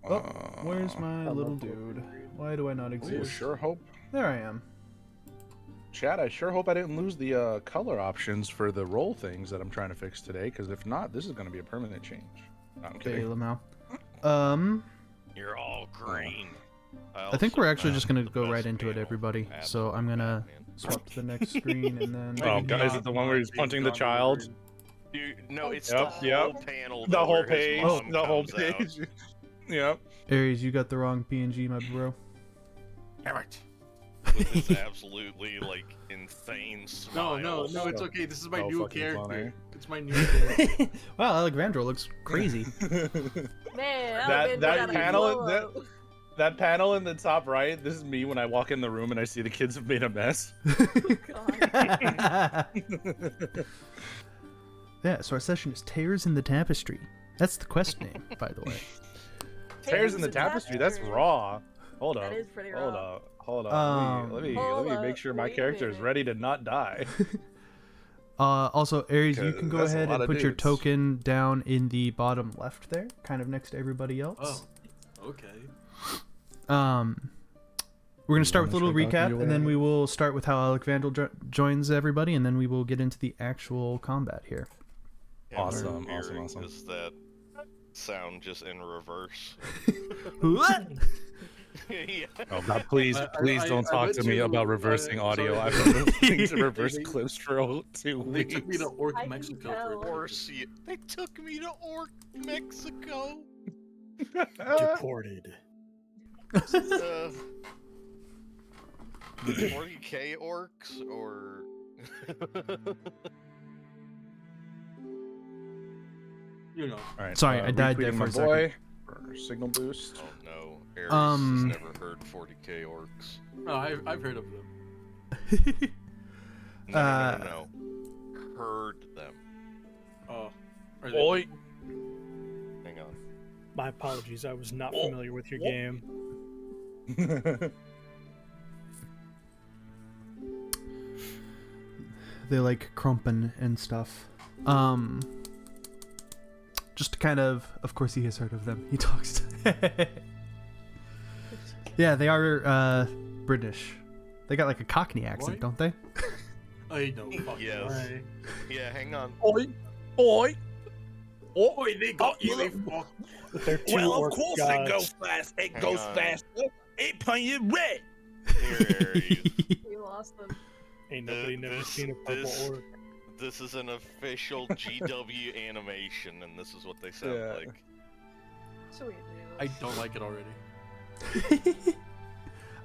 Oh, where's my little dude? Why do I not Ooh, exist? sure hope. There I am. Chat, I sure hope I didn't lose the color options for the roll things that I'm trying to fix today, because if not, this is going to be a permanent change. No, I'm Okay, kidding. Lamau. You're all green. I think we're actually just gonna go right into it, everybody. So I'm gonna swap to the next screen and then. Oh, guys, is it the one where he's punching the child? Dude, no, it's Yep, the yep. whole panel. The though, whole where his page. mom The whole comes out. page. Yep. Aries, you got the wrong PNG, my bro. Damn it. With this absolutely like insane smile. No, it's okay. This is my So new fucking character. funny. It's my new character. Wow, Alexandro looks crazy. Man, that panel that panel in the top right. This is me when I walk in the room and I see the kids have made a mess. Yeah, so our session is Tears in the Tapestry. That's the quest name, by the way. Tears in the tapestry. That's raw. Hold up. That is pretty Hold raw. up. Hold up. Let me Hold make up, sure my wait a character is minute. ready to not die. Also, Aries, you can go That's a ahead lot and of put your dudes. token down in the bottom left there, kind of next to everybody else. Oh, okay. We're gonna start with a little wanna show recap, Donkey and then away? we will start with how Alec Vandal joins everybody, and then we will get into the actual combat here. Awesome, Yeah, awesome, awesome. Is that sound just in reverse? What? Yeah. Oh God, please don't talk went to me to, about reversing audio. sorry. I've been listening to reverse They- clips for 2 They took me weeks. to Orc, I can Mexico. tell. They took me to Orc, Mexico. Deported. 40k orcs or You know. All right, Sorry, I died there retweeting for my a second. boy for signal boost. oh no, Ares Um, has never heard 40k orcs. No, I've heard of them. No. Heard them. Oh. Are they- Oi. Hang on. My apologies, I was not familiar with your game. They like Krumpen and stuff. Just to kind of course he has heard of them. He talks to Yeah, they are British. They got like a Cockney accent, What? don't they? I know. Yes. Right. Yeah, hang on. Oi. Oi. Oi, they got you. They fuck. They're two orc gods. fast. It Hang on. It painted red. Here, Ares. We lost them. Ain't nobody never This- seen a purple this- orc. This is an official GW animation, and this is what they sound Yeah. like. Sweet I don't like it already.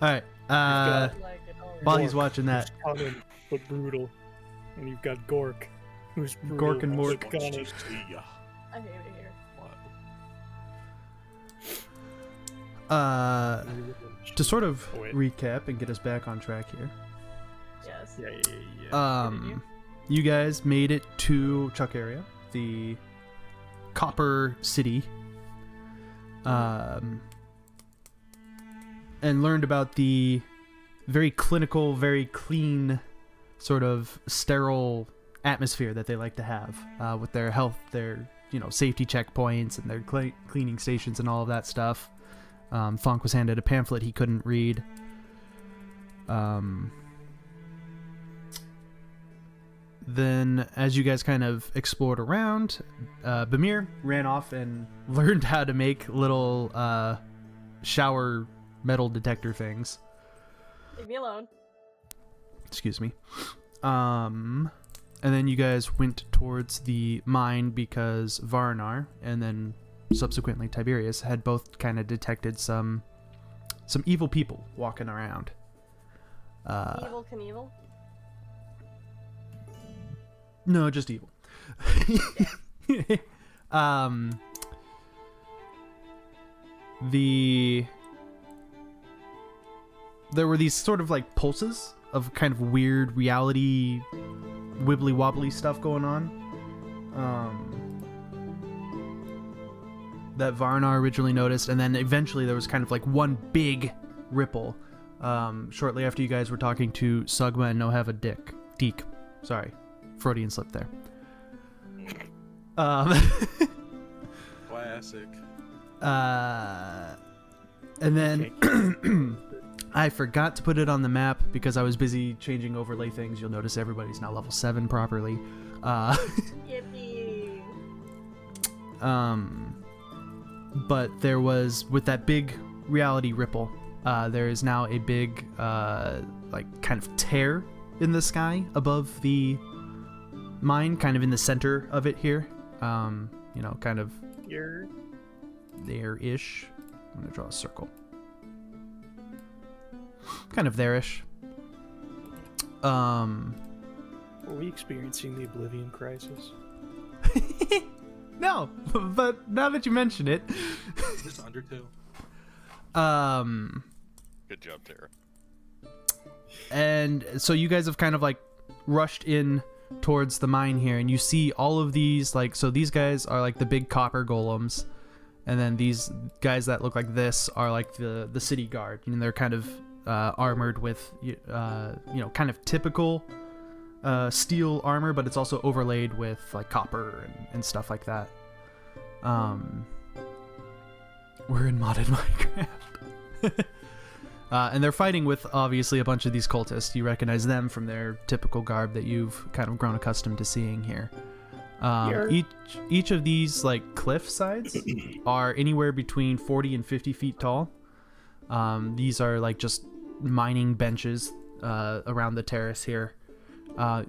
Alright, dude. Like it already. while he's Gork, watching that, who's cunning but brutal. And you've got Gork, who's brutal Gork and Mork. but cunning. I hate it here. to sort of Oh, wait. recap and get us back on track here. Yes. Yeah. You guys made it to Chuck area, the Copper City, and learned about the very clinical, very clean, sort of sterile atmosphere that they like to have with their health, their safety checkpoints and their cleaning stations and all of that stuff. Thonk was handed a pamphlet he couldn't read. Then, as you guys kind of explored around, Bamir ran off and learned how to make little shower metal detector things. Leave me alone. Excuse me. And then you guys went towards the mine because Varnar and then subsequently Tiberius had both kind of detected some evil people walking around. Evil Knievel. No, just evil. There were these sort of like pulses of kind of weird reality wibbly wobbly stuff going on. That Varnar originally noticed, and then eventually there was kind of like one big ripple. Shortly after you guys were talking to Sugma and Nohava Deek. Sorry. Freudian slip there. Classic. And then I forgot to put it on the map because I was busy changing overlay things. You'll notice everybody's now level 7 properly. Yippee. But there was, with that big reality ripple, there is now a big, like, kind of tear in the sky above the mine, kind of in the center of it here. You know, kind of there-ish. I'm gonna draw a circle. Kind of there-ish. Are we experiencing the Oblivion Crisis? No, but now that you mention it. Is this Undertale? Good job, Tara. And so you guys have kind of like rushed in towards the mine here, and you see all of these, like, so these guys are like the big copper golems, and then these guys that look like this are like the city guard, and they're kind of armored with you know, kind of typical steel armor, but it's also overlaid with like copper and stuff like that. We're in modded Minecraft. And they're fighting with, obviously, a bunch of these cultists. You recognize them from their typical garb that you've kind of grown accustomed to seeing here. Each of these, like, cliff sides are anywhere between 40 and 50 feet tall. These are, like, just mining benches around the terrace here.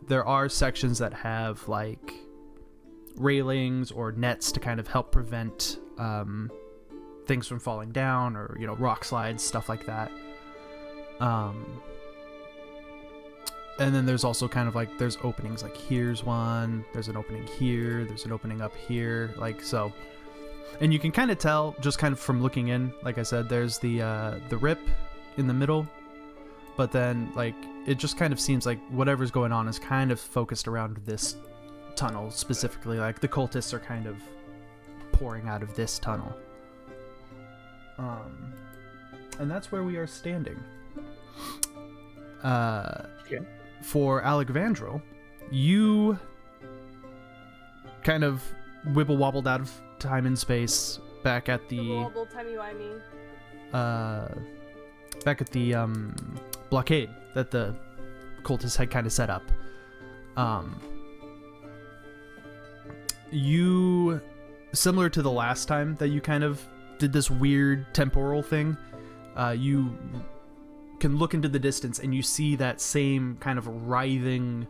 There are sections that have, like, railings or nets to kind of help prevent things from falling down, or, you know, rock slides, stuff like that. And then there's also kind of like, there's openings, like here's one, there's an opening here, there's an opening up here, like so. And you can kind of tell just kind of from looking in, like I said, there's the rip in the middle, but then like it just kind of seems like whatever's going on is kind of focused around this tunnel specifically. Like the cultists are kind of pouring out of this tunnel. And that's where we are standing. Okay. For Alexandro, you kind of wibble wobbled out of time and space back at the Wobble, timey-wimey. back at the blockade that the cultists had kind of set up. You, similar to the last time that you kind of did this weird temporal thing, you can look into the distance and you see that same kind of writhing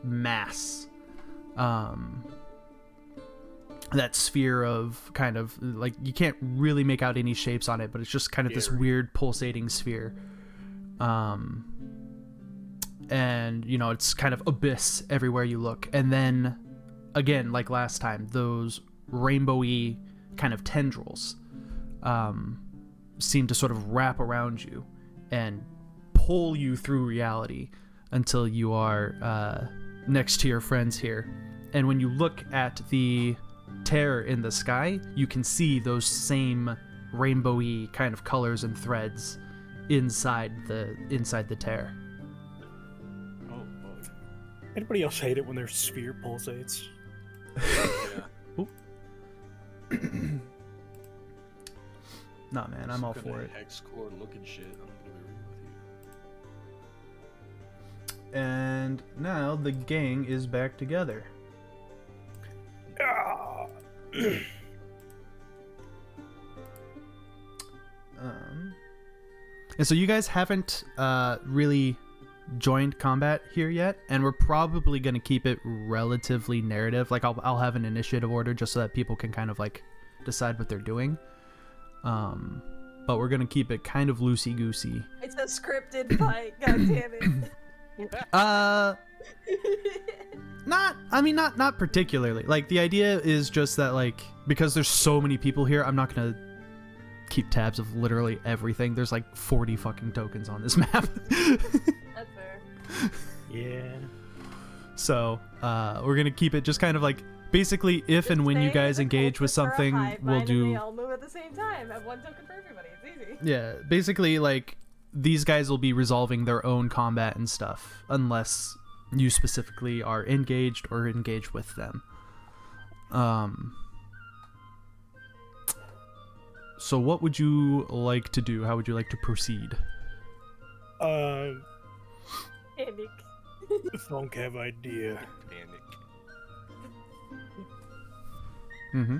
mass, that sphere of kind of like, you can't really make out any shapes on it, but it's just kind of this weird pulsating sphere. And you know, it's kind of abyss everywhere you look. And then again, like last time, those rainbowy kind of tendrils seem to sort of wrap around you and pull you through reality until you are next to your friends here. And when you look at the tear in the sky, you can see those same rainbowy kind of colors and threads inside the tear. Oh, boy. Anybody else hate it when their sphere pulsates? Yeah. Nah, man, I'm all Some for kinda it. Hex core looking shit. I'm gonna be real with you. And now the gang is back together. Ah! And so you guys haven't really joined combat here yet, and we're probably going to keep it relatively narrative. Like I'll have an initiative order just so that people can kind of like decide what they're doing. But we're going to keep it kind of loosey-goosey. It's a scripted fight, god damn it. Not particularly. Like the idea is just that, like, because there's so many people here, I'm not gonna keep tabs of literally everything. There's like 40 fucking tokens on this map. That's fair. Yeah. So we're gonna keep it just kind of like, basically, if and when you guys engage with something, we'll do. They all move at the same time. Have one token for everybody. It's easy. Yeah, basically, like, these guys will be resolving their own combat and stuff, unless you specifically are engaged or engaged with them. So what would you like to do? How would you like to proceed? Panic. Funk have idea. Panic. Mm-hmm.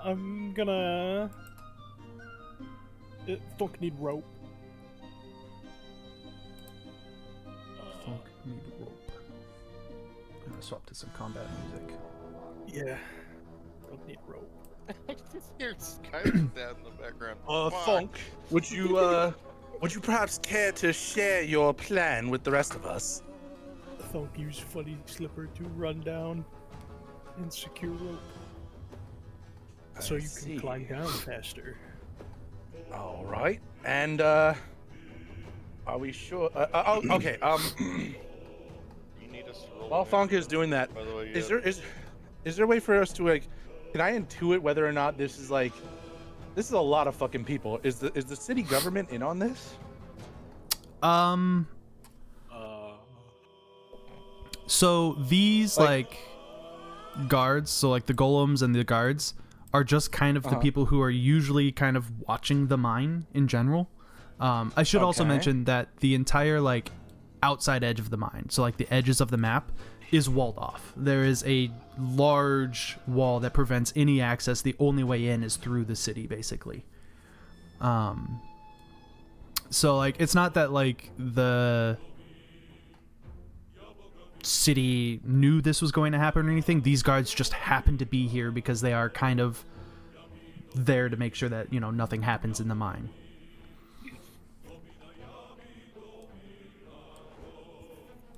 I'm gonna. Funk need rope. Funk need rope. I'm gonna swap to some combat music. Yeah. Funk need rope. Here's Skyler's dad in the background. Fuck. Funk, would you perhaps care to share your plan with the rest of us? Funk use Funny Slipper to run down and secure rope. So I you see. can climb down faster. All right. And are we sure? Okay. You need us to roll. While Funk is doing that, By the way, is there a way for us to like? Can I intuit whether or not this is like? This is a lot of fucking people. Is the city government in on this? So these like guards, so like the golems and the guards, are just kind of the people who are usually kind of watching the mine in general. I should also Okay. mention that the entire like outside edge of the mine, so like the edges of the map, is walled off. There is a large wall that prevents any access. The only way in is through the city, basically. So like it's not that like the city knew this was going to happen or anything. These guards just happen to be here because they are kind of there to make sure that, you know, nothing happens in the mine.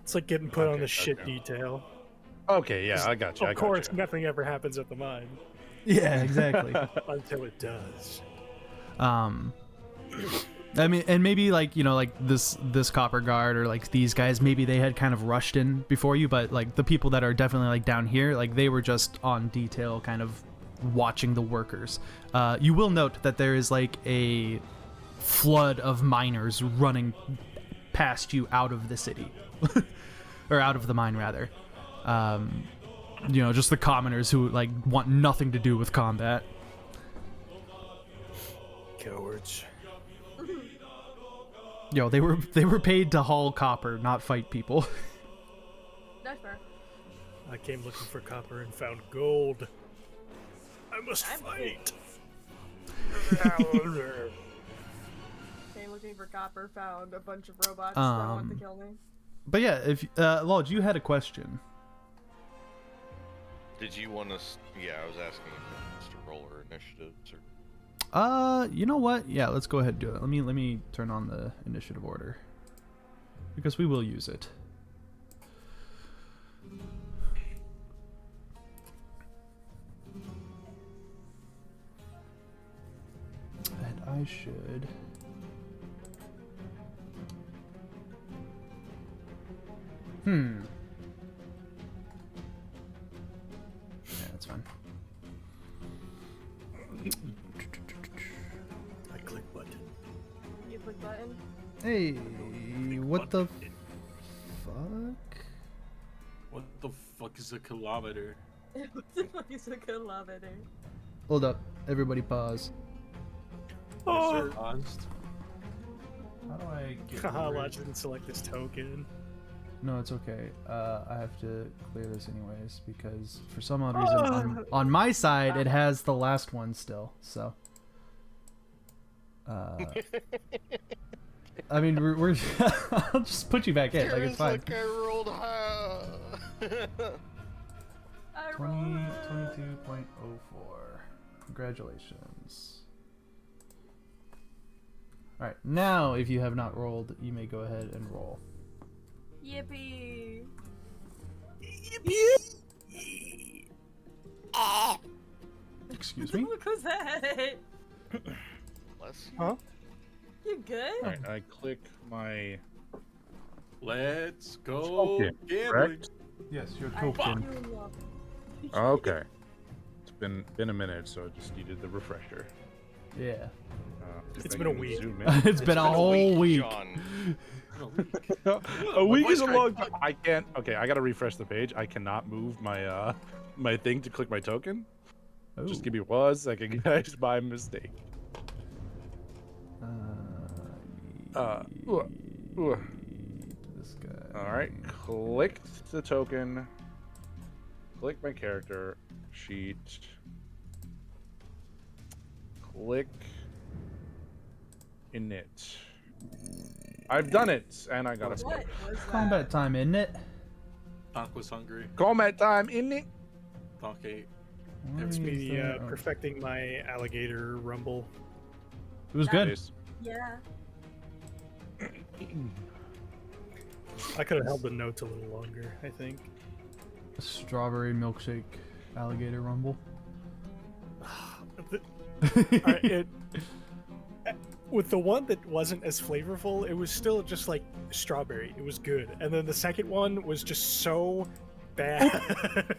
It's like getting put on Okay, the shit okay. detail. Okay, yeah, I got you. Of course, nothing ever happens at the mine Yeah, exactly. until it does. I mean, and maybe like, you know, like this copper guard or like these guys, maybe they had kind of rushed in before you, but like the people that are definitely like down here, like they were just on detail kind of watching the workers. You will note that there is like a flood of miners running past you out of the city or out of the mine rather. You know, just the commoners who like want nothing to do with combat. Cowards. Yo, they were paid to haul copper, not fight people. That's fair. I came looking for copper and found gold. I must fight. Came looking for copper, found a bunch of robots that want to kill me. But yeah, if Lodge, you had a question. Did you want us? Yeah, I was asking if you want us to roll our initiatives or. You know what? Yeah, let's go ahead and do it. Let me turn on the initiative order because we will use it. And I should. Yeah, that's fine. I click button. You click button. Hey, what the fuck? What the fuck is a kilometer? What the fuck is a kilometer? Hold up, everybody pause. Oh, Paused. How do I get haha, rid- Lodge didn't select this token. No, it's okay. I have to clear this anyways because for some odd reason on my side it has the last one still. So, I mean we're I'll just put you back in. Like it's fine. Like I rolled high. I 22.04. Congratulations. All right, now if you have not rolled, you may go ahead and roll. Yippee! Excuse me. What was that? Bless you. Huh? You good? All right, I click my. Let's go Okay, gambling. Yes, your I token. do love Okay. It's been a minute, so I just needed the refresher. Yeah. It's if been a I can week. zoom in. It's been a whole week. John. A week is a voice long cracked. time. I can't. Okay, I gotta refresh the page. I cannot move my my thing to click my token. Just Oh. give me 1 second, guys, by mistake. This guy. All right, click the token. Click my character sheet. Click init. I've done it, and I got a What skip. was that? Combat time, isn't it? Donk was hungry. Combat time, innit? Donk ate. It's Why me is there- oh. perfecting my alligator rumble. It was good. Nice. Yeah. I could have held the notes a little longer, I think. Strawberry milkshake, alligator rumble. With the one that wasn't as flavorful, it was still just like strawberry. It was good. And then the second one was just so bad.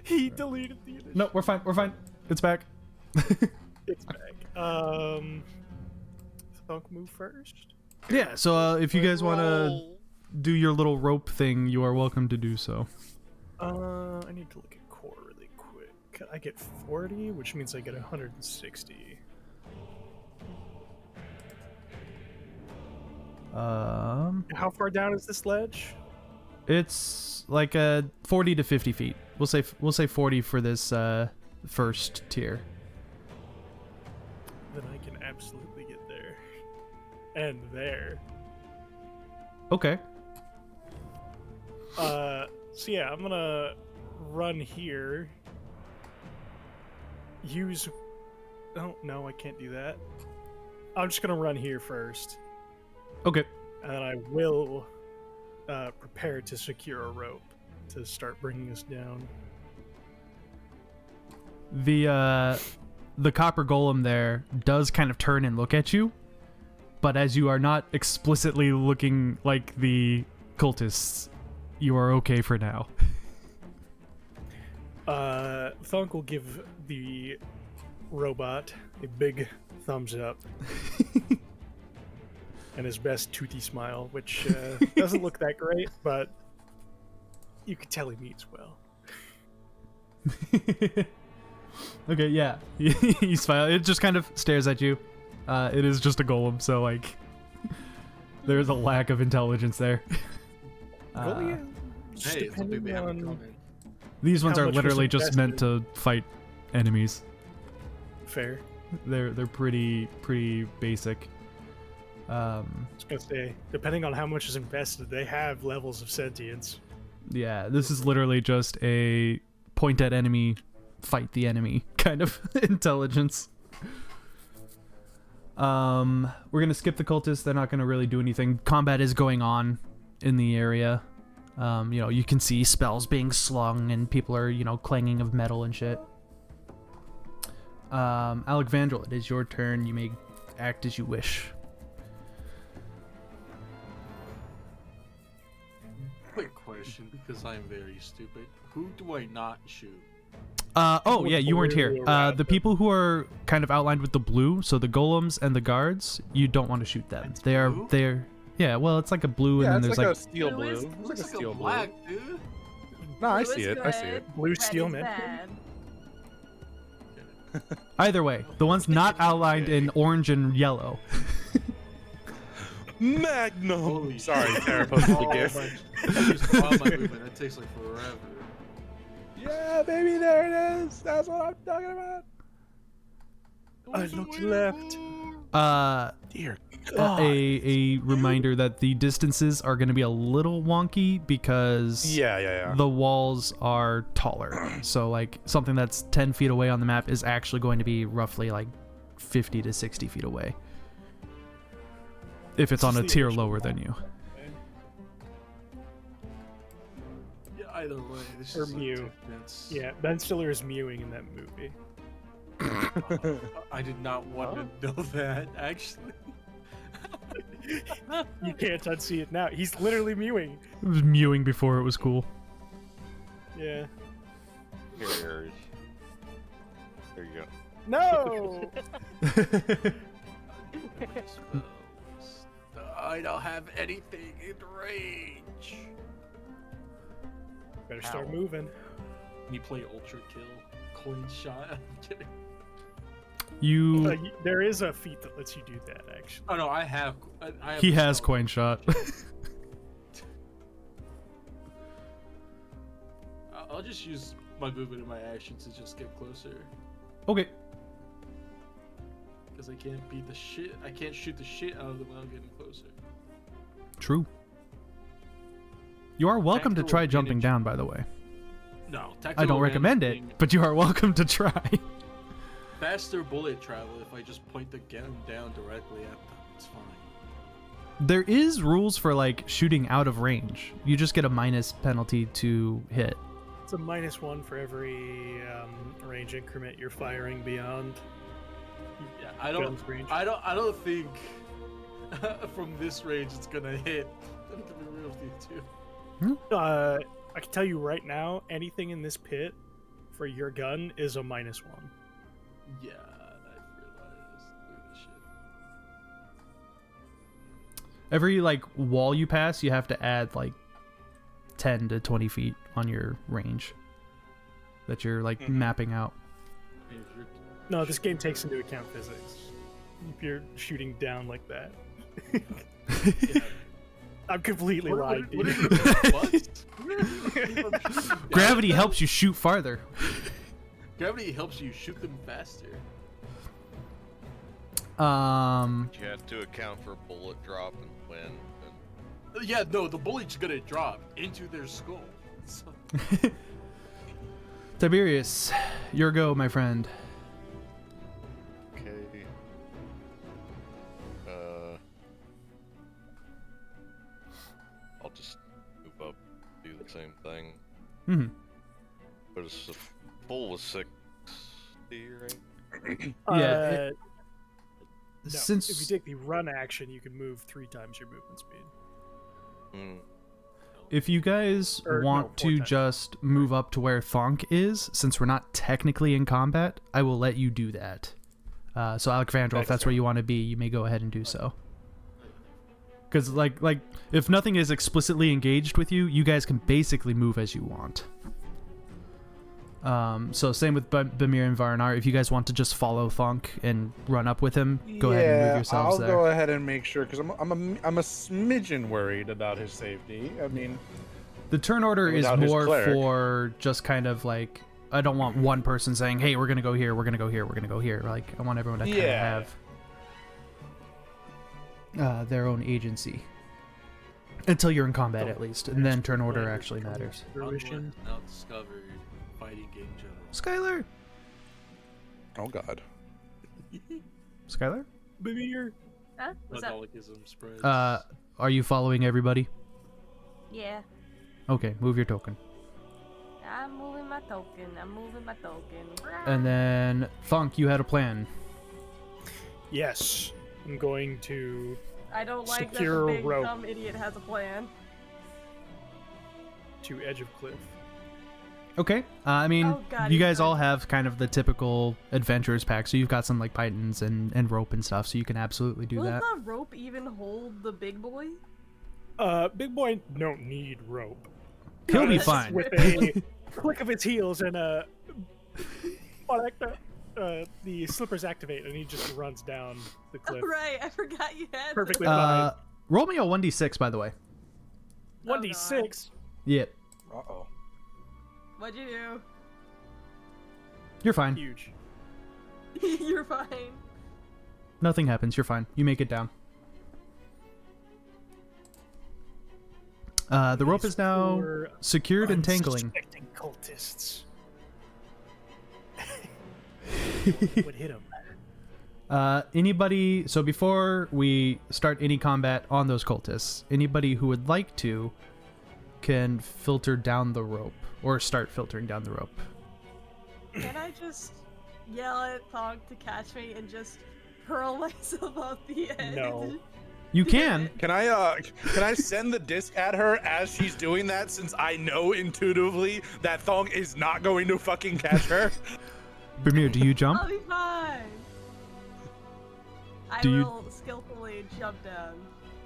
He deleted the initial. No, we're fine. We're fine. It's back. It's back. Thunk move first. Yeah. So if you guys want to do your little rope thing, you are welcome to do so. I need to look at core really quick. I get 40, which means I get 160. How far down is this ledge? It's like 40 to 50 feet. We'll say 40 for this first tier. Then I can absolutely get there. And there. Okay. So yeah, I'm gonna run here. Use. Oh no, I can't do that. I'm just gonna run here first, Okay. and then I will prepare to secure a rope to start bringing us down. The copper golem there does kind of turn and look at you, but as you are not explicitly looking like the cultists, you are okay for now. Thunk will give the robot a big thumbs up and his best toothy smile, which doesn't look that great, but you can tell he means well. Okay, yeah. You smile. It just kind of stares at you. It is just a golem, so like there's a lack of intelligence there. Hey, it's a big depending man on- coming. These ones How are much was literally just meant to fight enemies. Fair. They're pretty basic. I was gonna say, depending on how much is invested, they have levels of sentience. Yeah, this is literally just a point at enemy, fight the enemy kind of intelligence. We're gonna skip the cultists. They're not gonna really do anything. Combat is going on in the area. You can see spells being slung and people are, clanging of metal and shit. Alexandril, it is your turn. You may act as you wish. Quick question, because I'm very stupid. Who do I not shoot? Oh yeah, you weren't here. Blue around The them. people who are kind of outlined with the blue, so the golems and the guards, you don't want to shoot them. That's They're blue? yeah. Well, it's like a blue, Yeah, and it's then like there's a steel Blue blue. is- It's like Looks a like steel a blue. black, dude. No, I Blue see is it. I see good, it. Blue red steel, is man. bad. either way. The ones not outlined in orange and yellow. Magnum. Holy Sorry, shit. Tara posted the Oh gift. my- I just saw my movement. It takes like forever. Yeah, baby, there it is. That's what I'm talking about. I looked left. Dear A reminder that the distances are going to be a little wonky because Yeah. the walls are taller. So like something that's 10 feet away on the map is actually going to be roughly like 50 to 60 feet away. If it's This on is a the tier original lower than you. Yeah, either way, this Or is Mew. That's, Yeah, Ben Stiller is mewing in that movie. I did not want to know that, actually. You can't unsee it now. He's literally mewing. It was mewing before it was cool. Yeah. Here you go. No! I don't have anything in range. Better start Ow. moving. Can you play Ultra Kill? coin shot. I'm kidding. There is a feat that lets you do that, actually. Oh no, I have He the has spell. coin shot. I'll just use my movement and my action to just get closer. Okay. Because I can't beat the shit. I can't shoot the shit out of them without getting closer. True. You are welcome to Tactical try jumping advantage. down, by the way. No, I tactical don't recommend advantage it, being but you are welcome to try. faster bullet travel if I just point the gun down directly at them. It's fine. There is rules for like shooting out of range. You just get a minus penalty to hit. It's a -1 for every range increment you're firing beyond. Yeah, I don't. Gun's range. I don't think from this range it's gonna hit. I'm gonna be real with you too. I can tell you right now, anything in this pit for your gun is a -1. Yeah, I realized. Look at this shit. Every like wall you pass, you have to add like 10 to 20 feet on your range that you're like mapping out. If you're- No, this game takes into account physics. If you're shooting down like that. Yeah. I'm completely lying. What dude. is what? Gravity helps you shoot farther. Gravity helps you shoot them faster. You have to account for bullet drop and wind. And Yeah, no, the bullet's gonna drop into their skull. So, Tiberius, your go, my friend. okay. I'll just move up, do the same thing. Hmm. But it's a full was 60, right? Yeah, no, Since if you take the run action, you can move 3 times your movement speed. Mm. if you guys Or, no, want 4 to times. just move up to where Thonk is, since we're not technically in combat, I will let you do that. So Alexandra, if that's where you want to be, you may go ahead and do so. Because like if nothing is explicitly engaged with you, you guys can basically move as you want. So same with Bamir and Varnar. If you guys want to just follow Thonk and run up with him, go ahead and move yourselves I'll there. go ahead and make sure because I'm a smidgen worried about his safety. I mean, The turn order is Without his more cleric. for just kind of like, I don't want one person saying, hey, we're gonna go here, we're gonna go here, we're gonna go here. Like, I want everyone to kind of Yeah. have their own agency. Until you're in combat, at least. And then turn order actually matters. Fruition. Now discovered fighting game general. Skylar! oh god. Skylar? Bamir. Huh? What's up? Monolichism spreads. Are you following everybody? Yeah. Okay, move your token. I'm moving my token. And then, Thonk, you had a plan. Yes. I'm going to I don't like that secure the big rope. dumb idiot has a plan. edge of cliff. Okay. I mean, Oh, God, you he's guys all good. have kind of the typical adventurers pack, so you've got some like pythons and rope and stuff, so you can absolutely do Will that. the rope even hold the big boy? Big boy don't need rope. He'll be Just fine. With a click of his heels and the slippers activate and he just runs down the cliff. Oh, right, I forgot you had Perfectly this. fine. Roll me a 1d6, by the way. 1d6. Yeah, Uh-oh. What'd you do? you're fine. Huge. You're fine. Nothing happens. You're fine. You make it down. The rope is now For secured and tangling. unsuspecting cultists. Would hit him. Anybody, so before we start any combat on those cultists, anybody who would like to can filter down the rope or start filtering down the rope. Can I just yell at Thog to catch me and just hurl myself off the edge? No. You can. Can I send the disc at her as she's doing that since I know intuitively that Thong is not going to fucking catch her? Bermuda, do you jump? I'll be fine. I Do you- will skillfully jump down.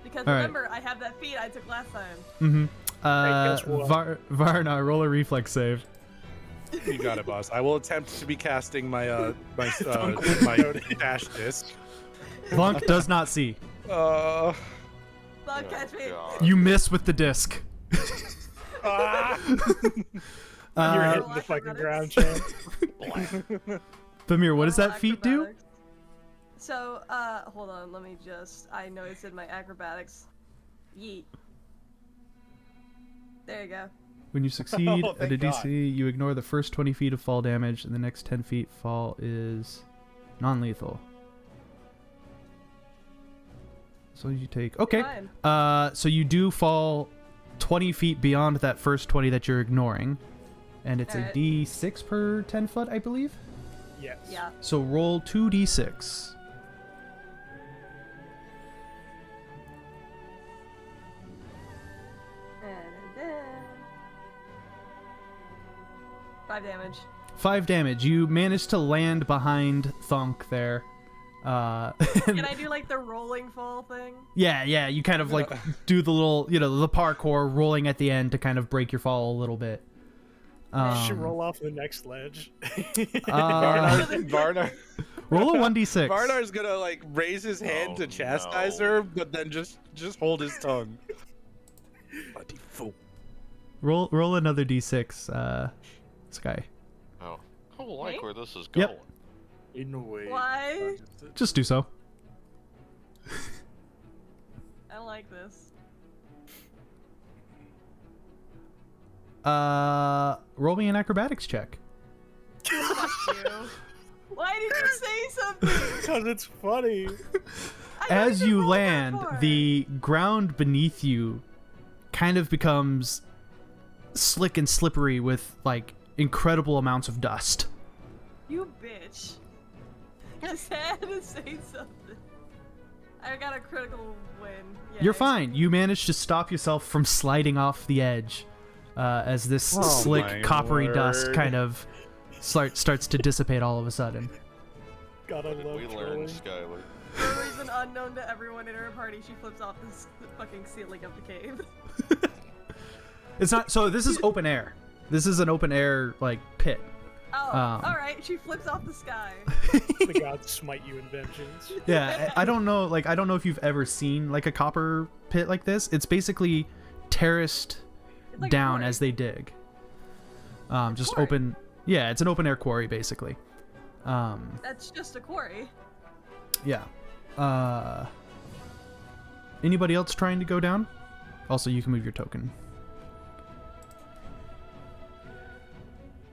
Because All right. remember, I have that feat I took last time. Mm-hmm. guess what? Varna, roll a reflex save. You got it, boss. I will attempt to be casting my my dash disc. Thunk does not see. Thunk, Oh, catch me. God. You miss with the disc. Ah! You're Uh, hitting the fucking ground, champ. Famir, what does Roll that feat do? acrobatics. So, hold on, let me just. I know it's in my acrobatics. Yeet. There you go. When you succeed Oh, at a thank God. DC, you ignore the first 20 feet of fall damage, and the next 10 feet fall is non-lethal. So you take... Okay. Fine. So you do fall 20 feet beyond that first 20 that you're ignoring. And it's Alright. a D6 per 10 foot, I believe. Yes. Yeah. So roll 2d6. And then 5 damage. 5 damage. You manage to land behind Thunk there. And- Can I do like the rolling fall thing? yeah, you kind of like do the little, the parkour rolling at the end to kind of break your fall a little bit. You should roll off the next ledge. Varnar, Roll a 1d6. Varnar's gonna like raise his hand Oh, to chastise no. her, but then just hold his tongue. Bloody fool. Roll another d6, Sky. Oh, I like Me? where this is Yep. going. In a way. Why? Just do so. I like this. Roll me an acrobatics check. Fuck you. Why did you say something? Because it's funny. I As haven't you rolled that land, far. the ground beneath you kind of becomes slick and slippery with like incredible amounts of dust. You bitch. Just had to say something. I got a critical win. You're Yay. fine. You managed to stop yourself from sliding off the edge as this Oh slick, my coppery dust word. kind of starts to dissipate all of a sudden. God, I What love did we trolling. learn, Skylar? For a reason unknown to everyone in her party, she flips off this fucking ceiling of the cave. It's not. So this is open air. This is an open air like pit. Oh, alright, she flips off the sky. The gods smite you in vengeance. Yeah, I don't know. Like, I don't know if you've ever seen like a copper pit like this. It's basically terraced It's like a down quarry. as they dig. Just quarry. open. Yeah, it's an open air quarry basically. That's just a quarry. Yeah. Anybody else trying to go down? Also, you can move your token.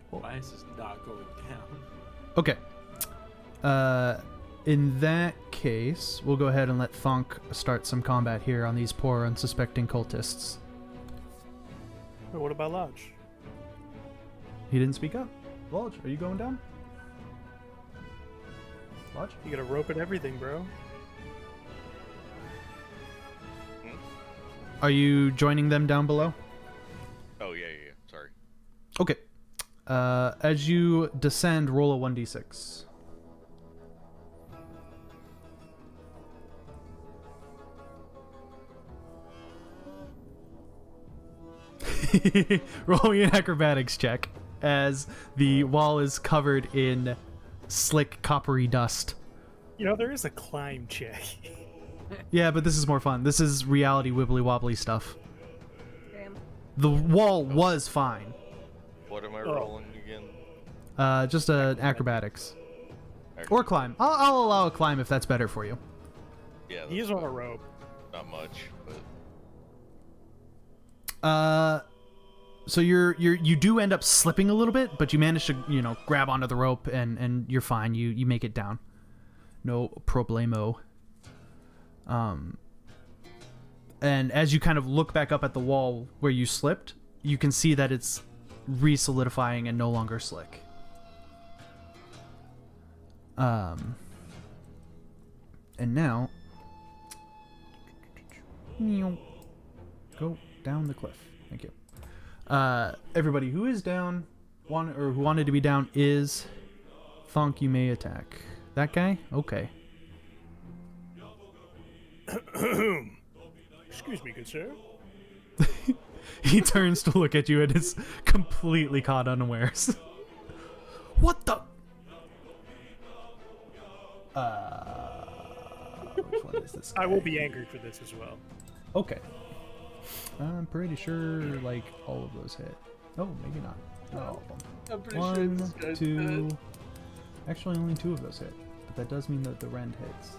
Why is this not going down? Okay. In that case, we'll go ahead and let Thunk start some combat here on these poor, unsuspecting cultists. But what about Lodge? He didn't speak up. Lodge, are you going down? Lodge? You got a rope and everything, bro. Are you joining them down below? Oh, yeah. Sorry. Okay. As you descend, roll a 1d6. Roll me an acrobatics check as the wall is covered in slick, coppery dust. You know, there is a climb check. Yeah, but this is more fun. This is reality wibbly wobbly stuff. Damn. The wall was fine. What am I Oh. rolling again? Just acrobatics. Or climb. I'll allow a climb if that's better for you. Yeah, He that's is on a rope. not much, but So you do end up slipping a little bit, but you manage to grab onto the rope and you're fine. You make it down. No problemo. And as you kind of look back up at the wall where you slipped, you can see that it's re-solidifying and no longer slick. And now, go down the cliff. Thank you. Everybody who is down, who wanted to be down is Thunk. You may attack that guy. Okay. Excuse me, good sir. He turns to look at you and is completely caught unawares. What the? Which one is this guy? I will be angry for this as well. Okay. I'm pretty sure, like, all of those hit. Oh, maybe not. Not all of them. I'm pretty sure this One, guy's two. dead. Actually, only 2 of those hit. But that does mean that the rend hits.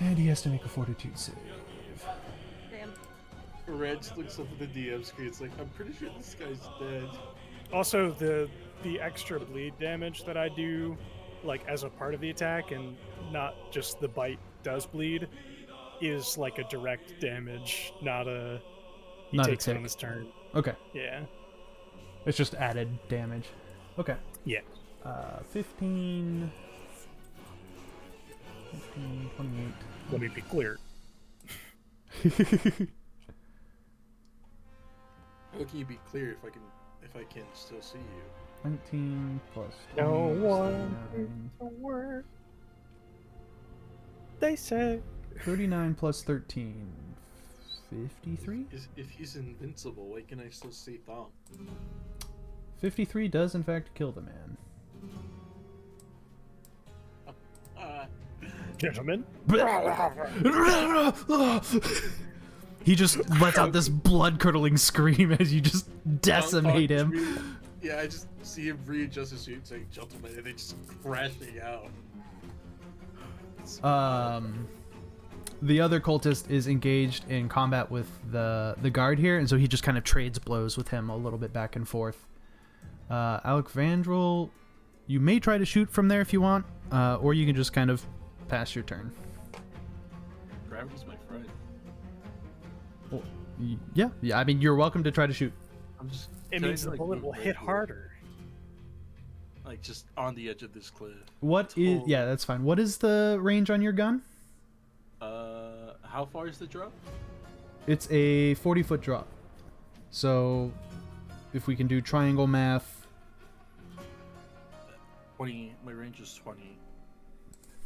And he has to make a fortitude save. Damn. Reg looks up at the DM screen. It's like, I'm pretty sure this guy's dead. Also, the extra bleed damage that I do, like as a part of the attack, and not just the bite does bleed, is like a direct damage, not a. He Not a takes it on tick. his turn. Okay. Yeah. It's just added damage. Okay. Yeah. 15, 28. Let me be clear. How can you be clear if I can still see you? 19 plus No 20, one 39. a word. They say. 39 plus 13. 53? If he's invincible, why can I still see Thom? 53 does in fact kill the man. Gentlemen. He just lets out this blood-curdling scream as you just decimate him. Yeah, I just see him readjust his suit saying gentlemen, and they just crashing out. The other cultist is engaged in combat with the guard here, and so he just kind of trades blows with him a little bit back and forth. Alec Vandrel, you may try to shoot from there if you want, or you can just kind of pass your turn. Gravity's my friend. Well, yeah. I mean, you're welcome to try to shoot. I'm just. It can I means just, the like, bullet move will right hit here? harder. Like just on the edge of this cliff. What is? Totally. Yeah, that's fine. What is the range on your gun? How far is the drop? It's a 40-foot drop. So, if we can do triangle math. 20. My range is 20.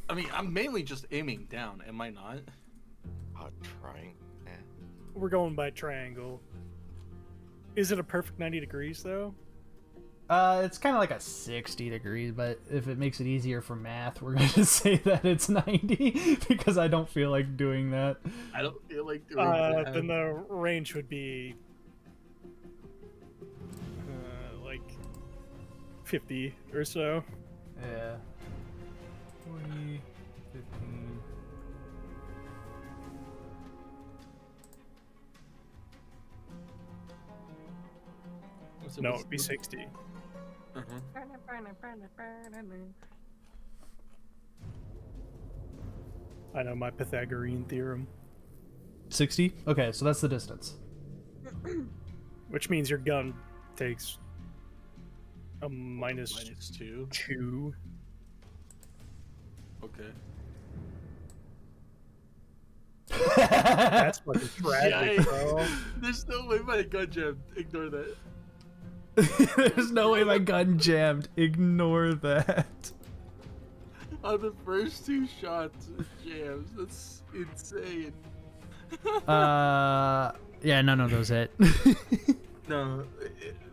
I mean, I'm mainly just aiming down. Am I not? Trying. We're going by triangle. Is it a perfect 90 degrees though? It's kind of like a 60 degrees, but if it makes it easier for math, we're going to say that it's 90 because I don't feel like doing that. I don't feel like doing that. Then the range would be like 50 or so. Yeah. 40, 15. So No, what's it'd be the- 60. Uh-huh. I know my Pythagorean theorem, 60? Okay, so that's the distance. which means your gun takes a minus Minus 2. 2. Okay. That's fucking tragic, Yikes. bro. There's no way my gun jammed. Ignore that. There's no way my gun jammed. Ignore that. On the first 2 shots, it jams. That's insane. Yeah, none of those hit. No,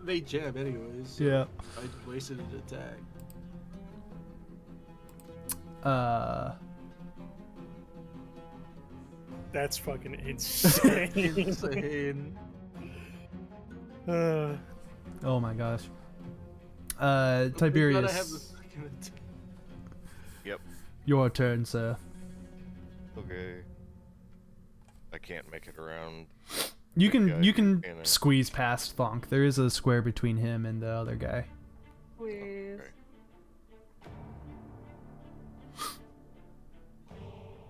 they jam anyways. So Yeah. I wasted an attack. That's fucking insane. Insane. Oh my gosh. Thank God Tiberius, I have the second attack. Yep. your turn, sir. Okay. I can't make it around. You Big can guy in a- squeeze past Thonk. There is a square between him and the other guy. Please. Okay.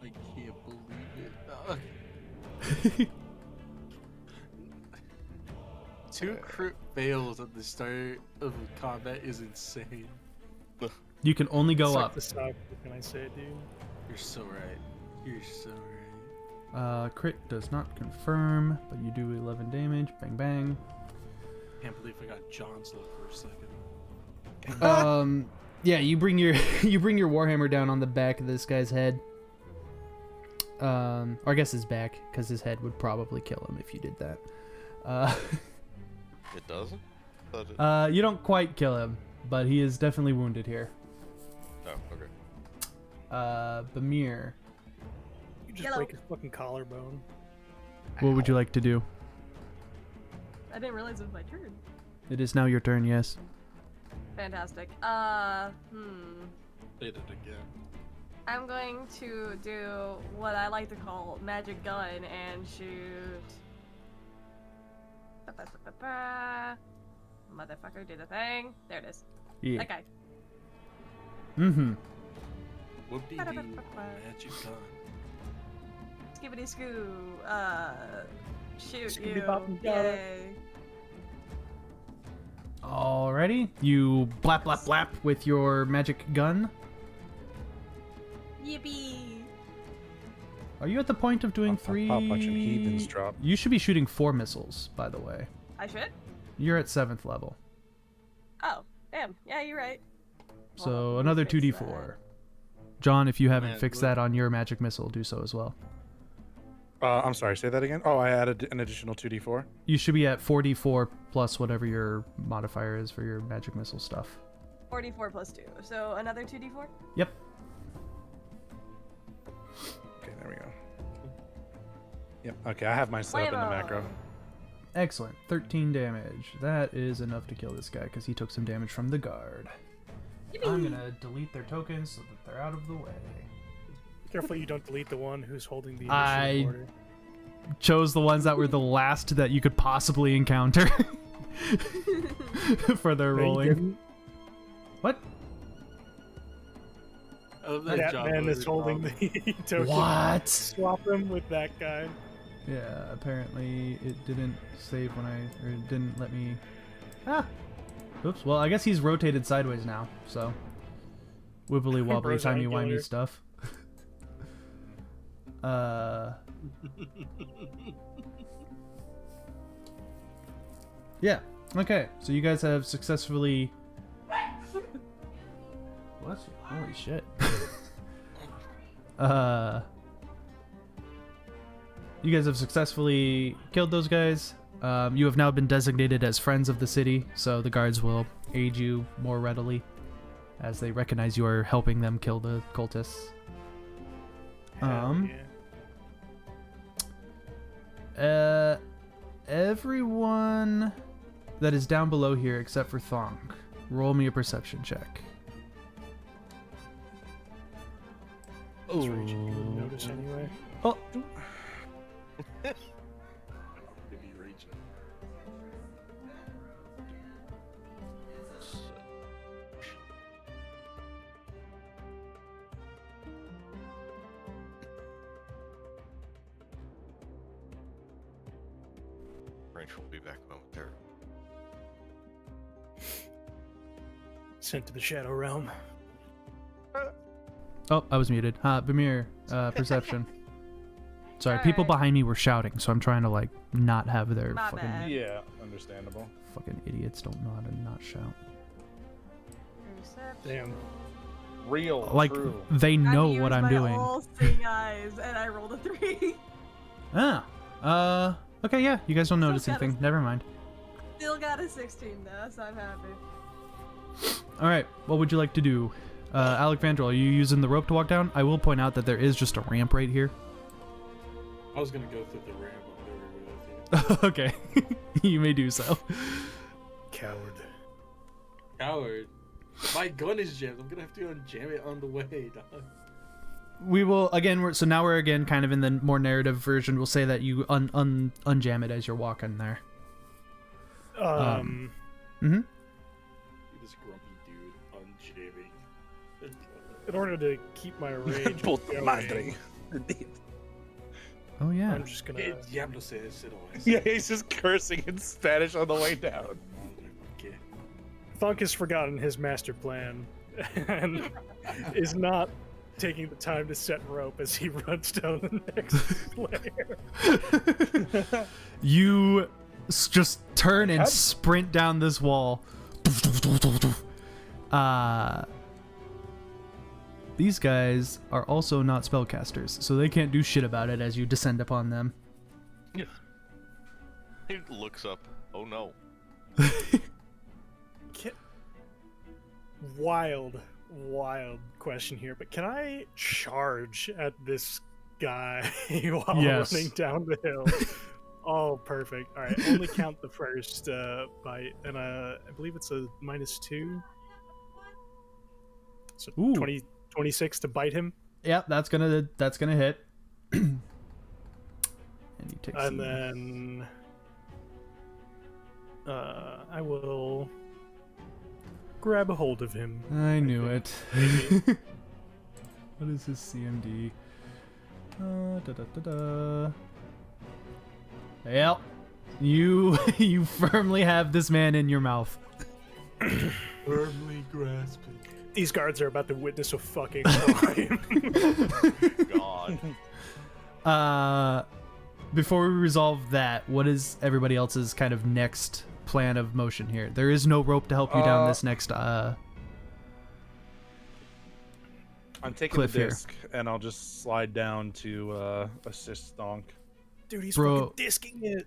I can't believe it. 2 crit fails at the start of combat is insane. You can only go Suck up. the suck, what can I say, dude? You're so right. You're so right. Crit does not confirm, but you do 11 damage. Bang bang. Can't believe I got John's look for a second. Yeah, you bring your warhammer down on the back of this guy's head. Or I guess his back, because his head would probably kill him if you did that. It doesn't? Thought it- You don't quite kill him. but he is definitely wounded here. Oh, okay. Bamir, You just Yellow. break his fucking collarbone. what would you like to do? I didn't realize it was my turn. It is now your turn, yes. Fantastic. Did it again. I'm going to do what I like to call magic gun and shoot. Ba-ba-ba-ba-ba. Motherfucker, do the thing. There it is. Yeah. That guy. Mm-hmm. Whoop-dee-doo. Ba-da-ba-ba-ba. Magic gun. Skibbity scoo. Shoot Skibbity you. bop and got it. Yay. Alrighty. You blap blap blap with your magic gun. Yippee. Are you at the point of doing Pop, pop, three? pop, watch them heathens drop. You should be shooting 4 missiles, by the way. I should? You're at 7th level. Oh, damn. Yeah, you're right. So Hold on, let me another fix 2d4. that. John, if you haven't Man, fixed look. that on your magic missile, do so as well. I'm sorry, say that again? Oh, I added an additional 2d4. You should be at 4d4 plus whatever your modifier is for your magic missile stuff. 44 plus 2. So another 2d4? Yep. Okay, there we go. Yep, okay, I have mine set up in the macro. Excellent. 13 damage. That is enough to kill this guy because he took some damage from the guard. I'm going to delete their tokens so that they're out of the way. Careful you don't delete the one who's holding the I- initiative order. Chose the ones that were the last that you could possibly encounter for their No, you rolling. didn't. What? I love that That job man where is holding Rob- the token. What? Swap him with that guy. Yeah, apparently it didn't save when or it didn't let me. Ah! Oops. Well, I guess he's rotated sideways now, so. Wibbly wobbly Bro's timey wimey angular. stuff. Yeah. Okay. So you guys have successfully. What? Holy shit. You guys have successfully killed those guys. You have now been designated as friends of the city, so the guards will aid you more readily as they recognize you are helping them kill the cultists. Hell yeah. Everyone that is down below here except for Thonk, roll me a perception check. It's Rachel, you wouldn't notice anyway. Oh, Maybe Rachel. Range will be back momentarily. Sent to the Shadow Realm. oh, I was muted. Bamir, perception. Sorry, people Alright. behind me were shouting, so I'm trying to like not have their My fucking bad. Yeah, understandable. fucking idiots don't know how to not shout. Perception. Damn. Real, Like true. they know I what used I'm my doing. all-seeing eyes, and I rolled a 3. Okay, yeah, you guys don't So notice gotta- anything. Never mind. Still got a 16 though, so I'm happy. All right, what would you like to do? Alexandra, are you using the rope to walk down? I will point out that there is just a ramp right here. I was gonna go through the ramp, but whatever with you. Okay, you may do so. Coward. Coward. My gun is jammed. I'm gonna have to unjam it on the way, dog. We will again. Now we're again kind of in the more narrative version. We'll say that you unjam it as you're walking there. Um, Mm-hmm. This grumpy dude unjamming. in order to keep my rage Puta going, madre. Oh yeah. I'm just gonna. El diablo se desheroes. Yeah, he's just cursing in Spanish on the way down. Okay. Thunk has forgotten his master plan and is not taking the time to set rope as he runs down the next layer. You just turn and How- sprint down this wall. These guys are also not spellcasters, so they can't do shit about it as you descend upon them. He looks up. Oh no. wild question here, but can I charge at this guy while Yes. running down the hill? Oh, perfect. All right, only count the first bite, and I believe it's a -2. So Ooh. 26 to bite him, Yep, that's gonna hit. And he takes. and then I will grab a hold of him. I knew it. What is his CMD? Yep. You firmly have this man in your mouth. Firmly grasping. These guards are about to witness a fucking crime. God. Before we resolve that, what is everybody else's kind of next plan of motion here? There is no rope to help you down this next I'm taking cliff the here. disc, and I'll just slide down to assist Thonk. Dude, he's Bro. fucking disking it.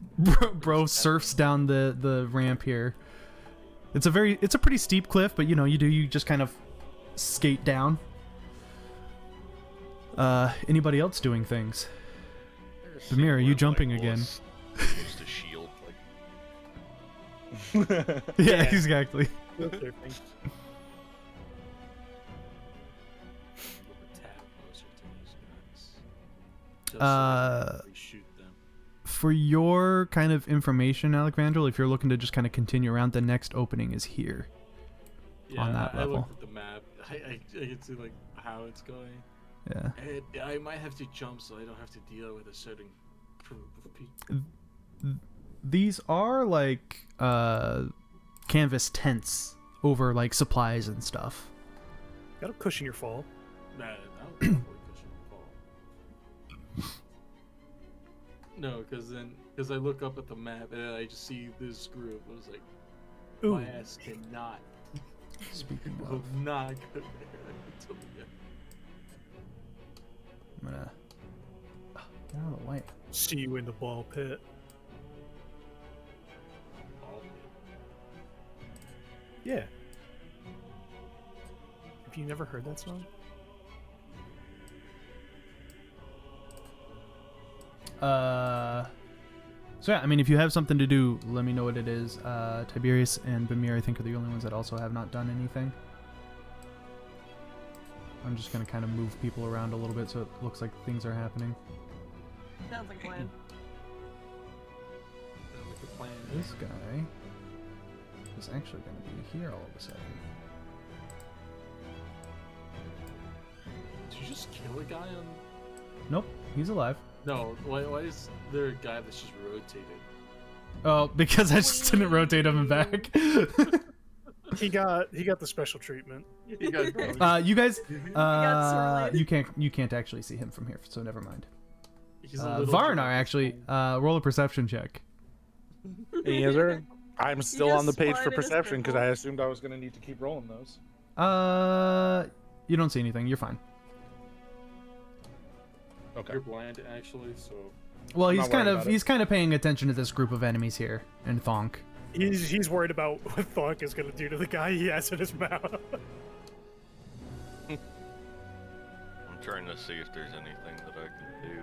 bro surfs down the ramp here. It's a pretty steep cliff, but you just kind of skate down. Anybody else doing things? Bamir, are you jumping again? Used a shield, like Yeah, exactly. Go surfing. Tap closer to these guys. Just Uh, so we shoot them. For your kind of information, Alexandra, if you're looking to just kind of continue around, the next opening is here. Yeah, on that I level. looked at the map. I can see like how it's going. Yeah. And I might have to jump so I don't have to deal with a certain group of people. These are like canvas tents over like supplies and stuff. Gotta cushion your fall. Nah, that would probably cushion the fall. No, because I look up at the map and I just see this group. I was like, Ooh. my ass cannot, Speaking will of, not go there. Until we get- I'm gonna get out of the way. See you in the ball pit. all of it. Yeah. Have you never heard that song? So yeah, I mean, if you have something to do, let me know what it is. Tiberius and Bamir, I think, are the only ones that also have not done anything. I'm just gonna kind of move people around a little bit so it looks like things are happening. Sounds like a plan. Sounds like a plan. This guy is actually gonna be here all of a sudden. Did you just kill a guy on? Nope, he's alive. No. Why is there a guy that's just rotated? Oh, because I just didn't rotate him back. He got the special treatment. You got You guys, sorted. you can't actually see him from here, so never mind. He's a little Varnar, drunk. actually, roll a perception check. Yes, sir. I'm still on the just page for spotted his perception because I pimple. assumed I was going to need to keep rolling those. You don't see anything. You're fine. Okay. You're blind, actually, so. Well, I'm he's not kind worried of about it. paying attention to this group of enemies here in Thonk. He's worried about what Thonk is gonna do to the guy he has in his mouth. I'm trying to see if there's anything that I can do.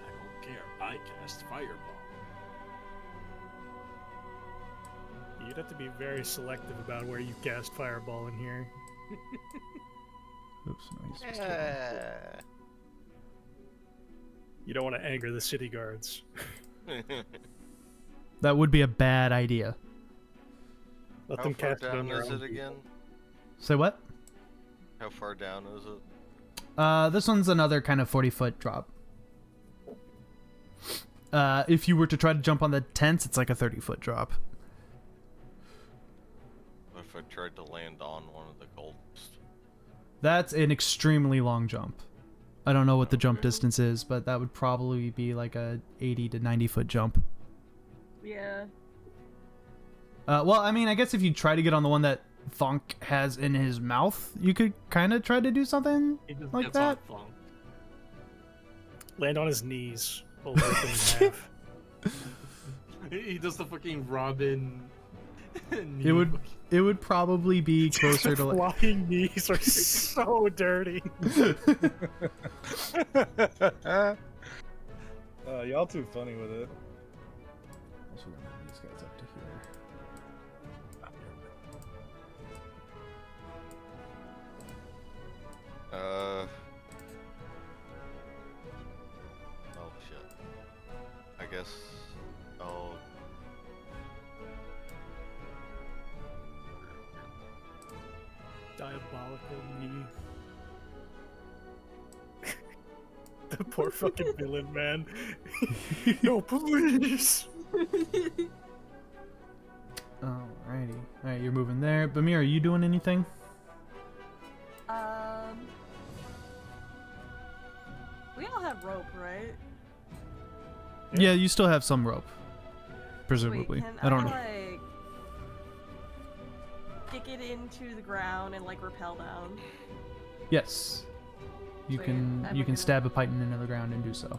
I don't care. I cast Fireball. You'd have to be very selective about where you cast Fireball in here. Oops, no, he's supposed to- You don't want to anger the city guards. That would be a bad idea. Let How them far cast it on down their is own it people. again? Say what? How far down is it? This one's another kind of 40-foot drop. If you were to try to jump on the tents, it's like a 30-foot drop. What if I tried to land on one of the cultists? That's an extremely long jump. I don't know what the jump distance is, but that would probably be like a 80 to 90-foot jump. Yeah. Well, I mean, I guess if you try to get on the one that Thonk has in his mouth, you could kind of try to do something He just like gets that. on Thonk. Land on his knees. Pull the thing in half. He does the fucking Robin. It would probably be closer to like. Flying knees are so dirty. Y'all too funny with it. Also gonna move these guys up to here. Oh shit. I guess. Oh. Diabolical knee. The poor fucking villain, man. No, please. Alrighty. Alright, you're moving there. Bamir, are you doing anything? We all have rope, right? Yeah, you still have some rope. Presumably. Wait, can I don't know. like kick it into the ground and like rappel down? Yes. You Sweet. can I'm you can gonna- stab a python into the ground and do so.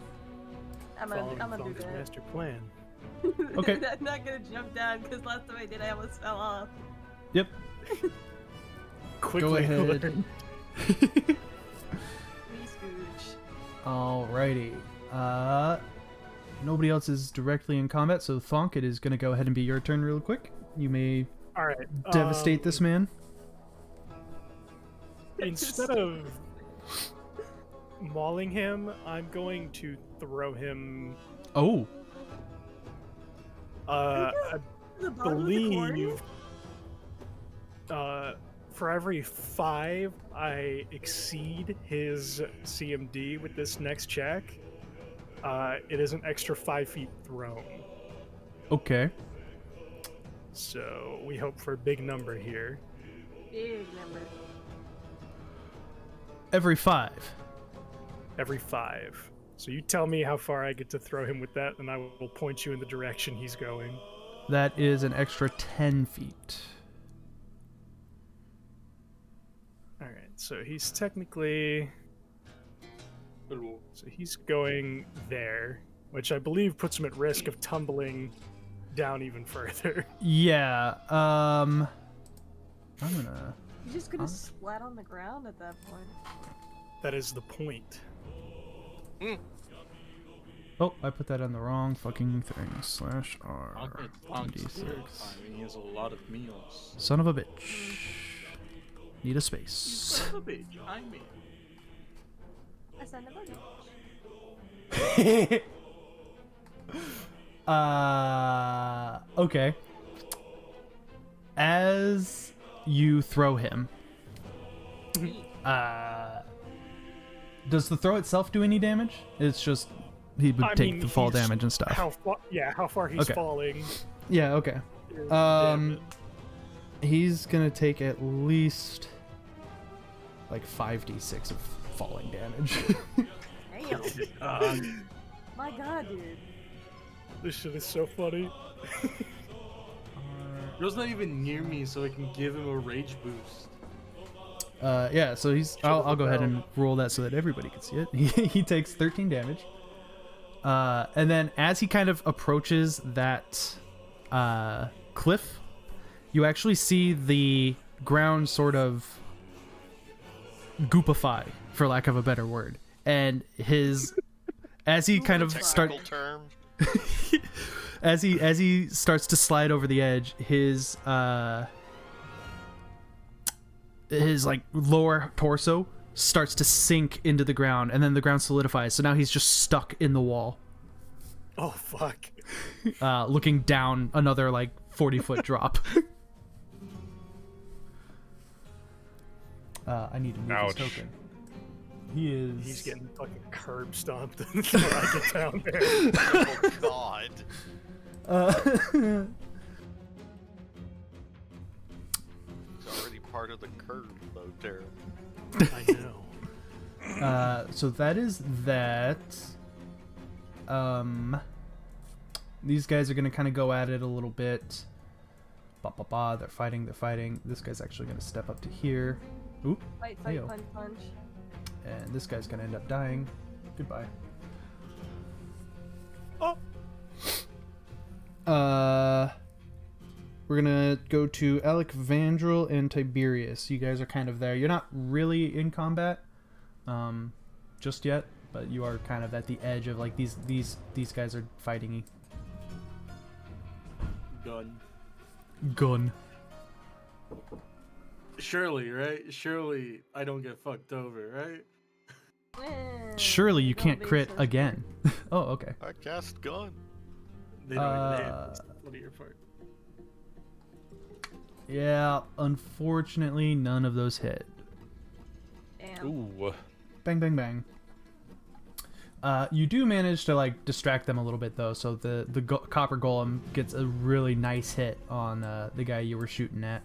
I'm gonna do that. master plan. Okay. I'm not gonna jump down because last time I did, I almost fell off. Yep. Quickly Go ahead. learn. Please, Scooch. Alrighty. Nobody else is directly in combat, so Thonk, it is going to go ahead and be your turn real quick. You may All right. devastate this man. Instead of mauling him, I'm going to throw him. Oh. I The bottom of the corner? believe. For every 5 I exceed his CMD with this next check, it is an extra 5 feet thrown. Okay. So we hope for a big number here. Big number. Every 5. Every 5. So you tell me how far I get to throw him with that, and I will point you in the direction he's going. That is an extra 10 feet. Alright, so he's technically. So he's going there, which I believe puts him at risk of tumbling down even further. Yeah. I'm gonna. You're just gonna splat on the ground at that point. That is the point. Oh, I put that on the wrong fucking thing. /R. D6. He has a lot of meals. Son of a bitch. Need a space. Son of a bitch, I mean. I said never Okay. As you throw him, does the throw itself do any damage? It's just he would take the fall damage and stuff. How far he's Okay. falling. Yeah, okay. Damn it. He's gonna take at least like 5d6 of falling damage. Damn. My god, dude. This shit is so funny. Joe's not even near me, so I can give him a rage boost. Yeah, so I'll go ahead and roll that so that everybody can see it. He takes 13 damage. And then as he kind of approaches that cliff, you actually see the ground sort of goopify, for lack of a better word. And as he kind of Technical term. as he starts to slide over the edge, his like lower torso starts to sink into the ground, and then the ground solidifies. So now he's just stuck in the wall, Oh fuck. looking down another like 40-foot drop. I need to move Ouch. his token. He's getting fucking curb stomped until I get down there. Oh god. It's already part of the curve, though, Tara. I know. So that is that. These guys are gonna kind of go at it a little bit. They're fighting. This guy's actually gonna step up to here. Oop. Fight, Heyo. punch. And this guy's gonna end up dying. Goodbye. Oh. We're gonna go to Alec Vandrel and Tiberius. You guys are kind of there. You're not really in combat, just yet, but you are kind of at the edge of like these guys are fighting. Gun. Surely, right? Surely I don't get fucked over, right? Surely you Don't can't be crit so again. Oh, okay. I cast gun. They don't even hit. That's one of your part. Yeah, unfortunately, none of those hit. Damn. Ooh. Bang, bang, bang. You do manage to like distract them a little bit though, so the copper golem gets a really nice hit on the guy you were shooting at.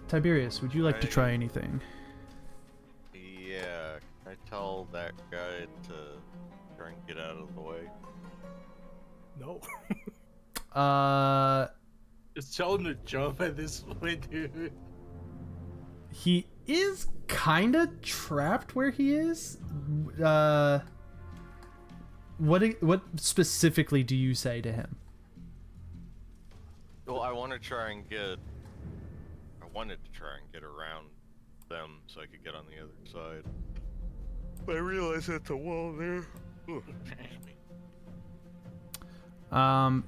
Tiberius, would you like to try anything? Yeah, can I tell that guy to try and get out of the way? No. Just tell him to jump at this point, dude. He is kind of trapped where he is. What specifically do you say to him? Well, I wanted to try and get around them so I could get on the other side. But I realized that's a wall there. Ooh.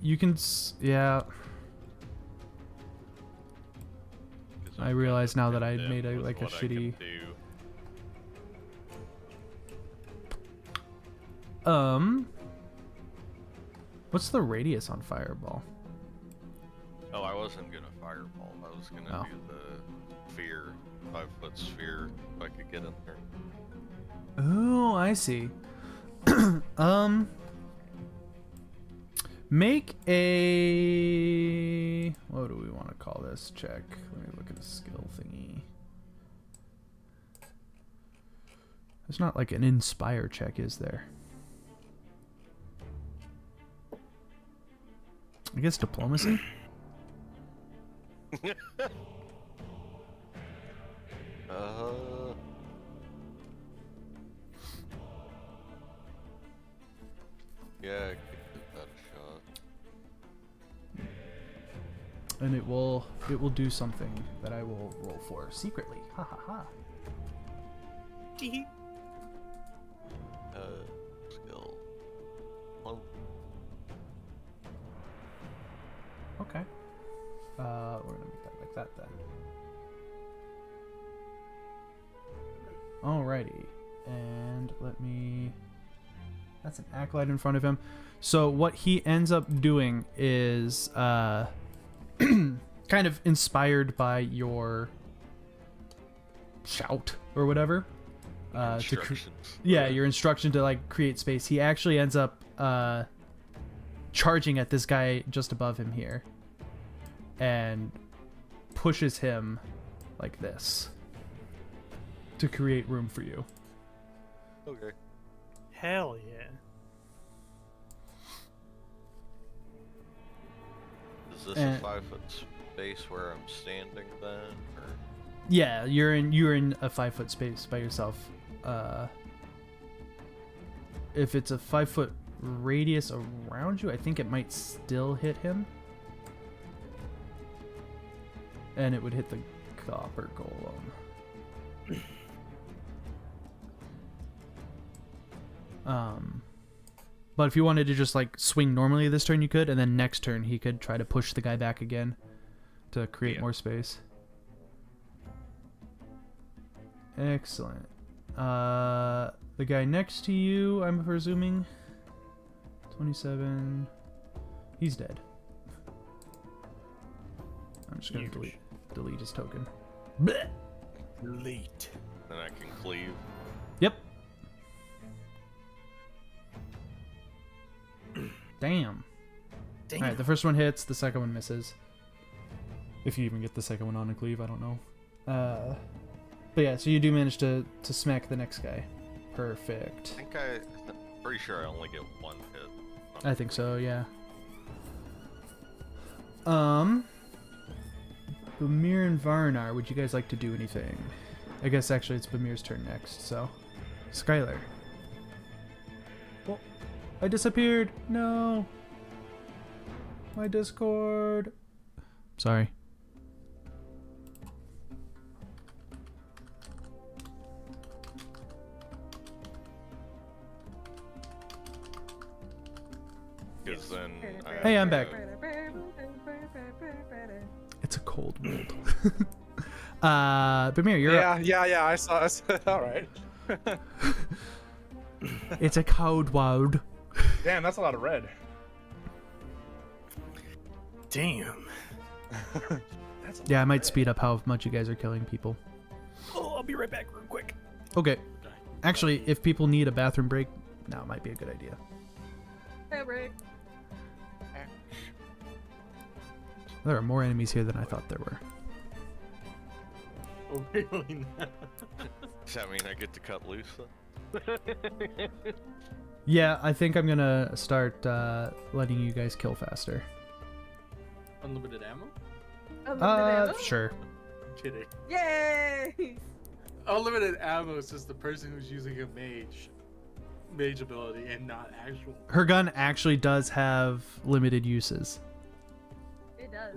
You can, yeah. 'Cause I I'm realize kinda now that I pinned made in a with like a what I can shitty. do. What's the radius on fireball? Oh, I wasn't gonna fireball. I was gonna do the sphere, 5-foot sphere, if I could get in there. Oh, I see. Make a, what do we want to call this check? Let me look at the skill thingy. There's not like an inspire check, is there? I guess diplomacy? Yeah, I could give that a shot. And it will do something that I will roll for secretly. Ha ha ha. Skill. Oh, Okay. We're gonna make that like that then. Alrighty. And let me... That's an acolyte in front of him. So what he ends up doing is kind of inspired by your shout or whatever. instructions. Your instruction to like create space. He actually ends up charging at this guy just above him here and pushes him like this to create room for you. Okay. Hell yeah. Is this a 5-foot space where I'm standing then, or? Yeah, you're in a 5-foot space by yourself. If it's a 5-foot radius around you, I think it might still hit him. And it would hit the copper golem. But if you wanted to just like swing normally this turn, you could, and then next turn he could try to push the guy back again to create more space. Excellent. The guy next to you, I'm presuming. 27. He's dead. I'm just gonna delete his token. Blech. Delete. Then I can cleave. Yep. Damn. Alright, the first one hits, the second one misses. If you even get the second one on a cleave, I don't know. But yeah, so you do manage to smack the next guy. Perfect. I'm pretty sure I only get one hit. I think so, yeah. Bamir and Varnar, would you guys like to do anything? I guess actually it's Bamir's turn next, so. Skylar. Oh, I disappeared. No. My Discord. Sorry. Because then. Hey, I'm back. It's a cold world. Bamir, you're up. Yeah. I saw. All right. It's a cold world. Damn, that's a lot of red. Damn. That's a Yeah, I lot might of speed up how much you guys are killing people. Oh, I'll be right back real quick. Okay. Actually, if people need a bathroom break, now might be a good idea. Hey, break. There are more enemies here than I thought there were. Oh, really? Does that mean I get to cut loose then? Yeah, I think I'm gonna start letting you guys kill faster. Unlimited ammo? Unlimited ammo? Sure. I'm kidding. Yay! Unlimited ammo is just the person who's using a mage ability and not actual. Her gun actually does have limited uses. It does.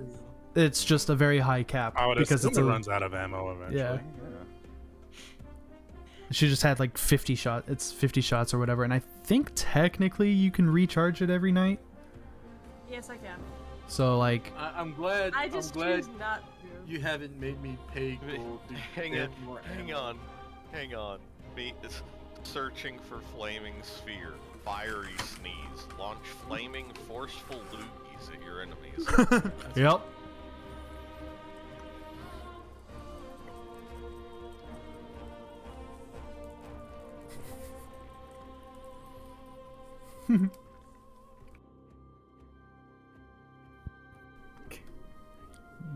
It's just a very high cap I would because assume it's it a, runs out of ammo eventually. Yeah. She just had like 50 shots. It's 50 shots or whatever, and I think technically you can recharge it every night. Yes, I can. So like, I'm glad. I just I'm glad choose not to. you haven't made me pay gold to Hang get on, more hang ammo. on, hang on. Me is searching for flaming sphere. Fiery sneeze. Launch flaming forceful loogies at your enemies. yep.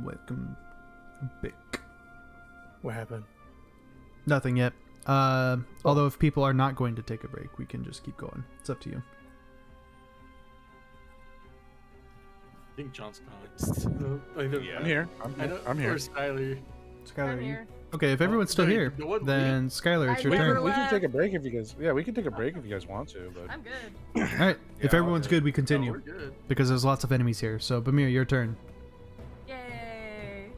Welcome back. What happened? Nothing yet. Although if people are not going to take a break, we can just keep going. It's up to you. I think John's gone. Yeah. I'm here. I'm here. Or Skylar. Skylar, I'm you? here. Okay, if everyone's still no, here, no one then Skylar, it's I your never turn. We can take a left. break if you guys. Yeah, we can take a break if you guys want to. But I'm good. All right, if Yeah, everyone's okay. good, we No, continue we're good. because there's lots of enemies here. So, Bamir, your turn. Yay!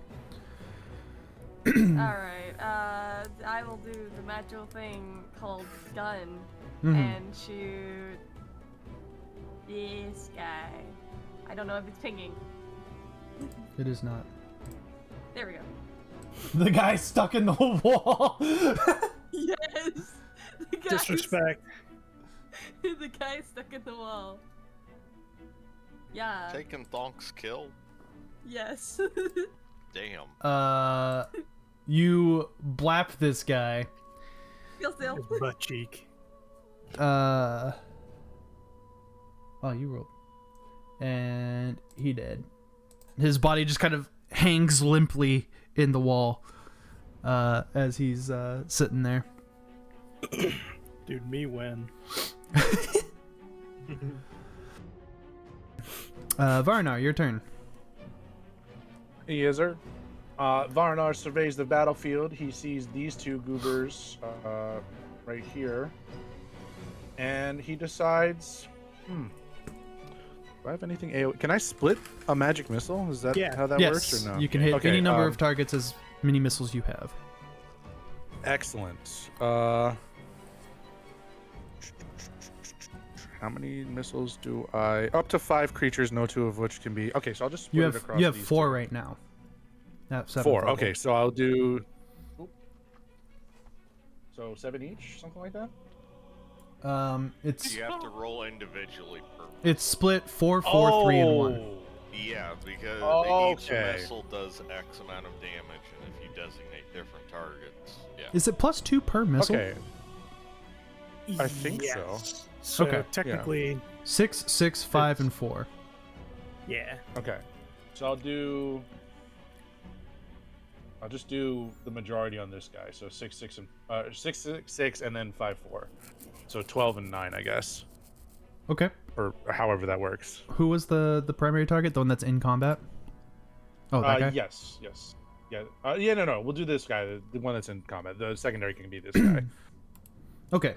Alright, I will do the macho thing called gun Mhm. and shoot this guy. I don't know if it's pinging. It is not. There we go. The guy stuck in the wall. Yes! The guy's, Disrespect. the guy's stuck in the wall. Yeah. Taking Thonk's kill? Yes. Damn. You blap this guy. Feel still. His butt cheek. Oh, you rolled. And he did. His body just kind of hangs limply in the wall as he's sitting there. Dude, me when. Varnar, your turn. Yes, sir. Varnar surveys the battlefield. He sees these two goobers right here. And he decides, do I have anything AoE? Can I split a magic missile? Is that Yeah. how that Yes, works or no? you can hit Okay, any number of targets as many missiles you have. Excellent. How many missiles do I? Up to 5 creatures, no 2 of which can be. Okay, so I'll just split You it have across. you have these 4 two. right now. No, 7 4. total. Okay, so I'll do. So 7 each, something like that. It's You have to roll individually per. it's split 4, 4, 3, and 1. Yeah, because each Okay. missile does X amount of damage, and if you designate different targets, yeah. Is it plus 2 per missile? Okay. I think so. Yes. So Okay. technically, 6, 6, 5, and 4. yeah. Okay. So I'll just do the majority on this guy. So 6, 6, and 6, 6, 6, and then 5, 4. So 12 and 9, I guess, Okay. or however that works. Who was the primary target? The one that's in combat? Oh, that guy? Yes. Yeah. No. We'll do this guy, the one that's in combat. The secondary can be this guy. Okay.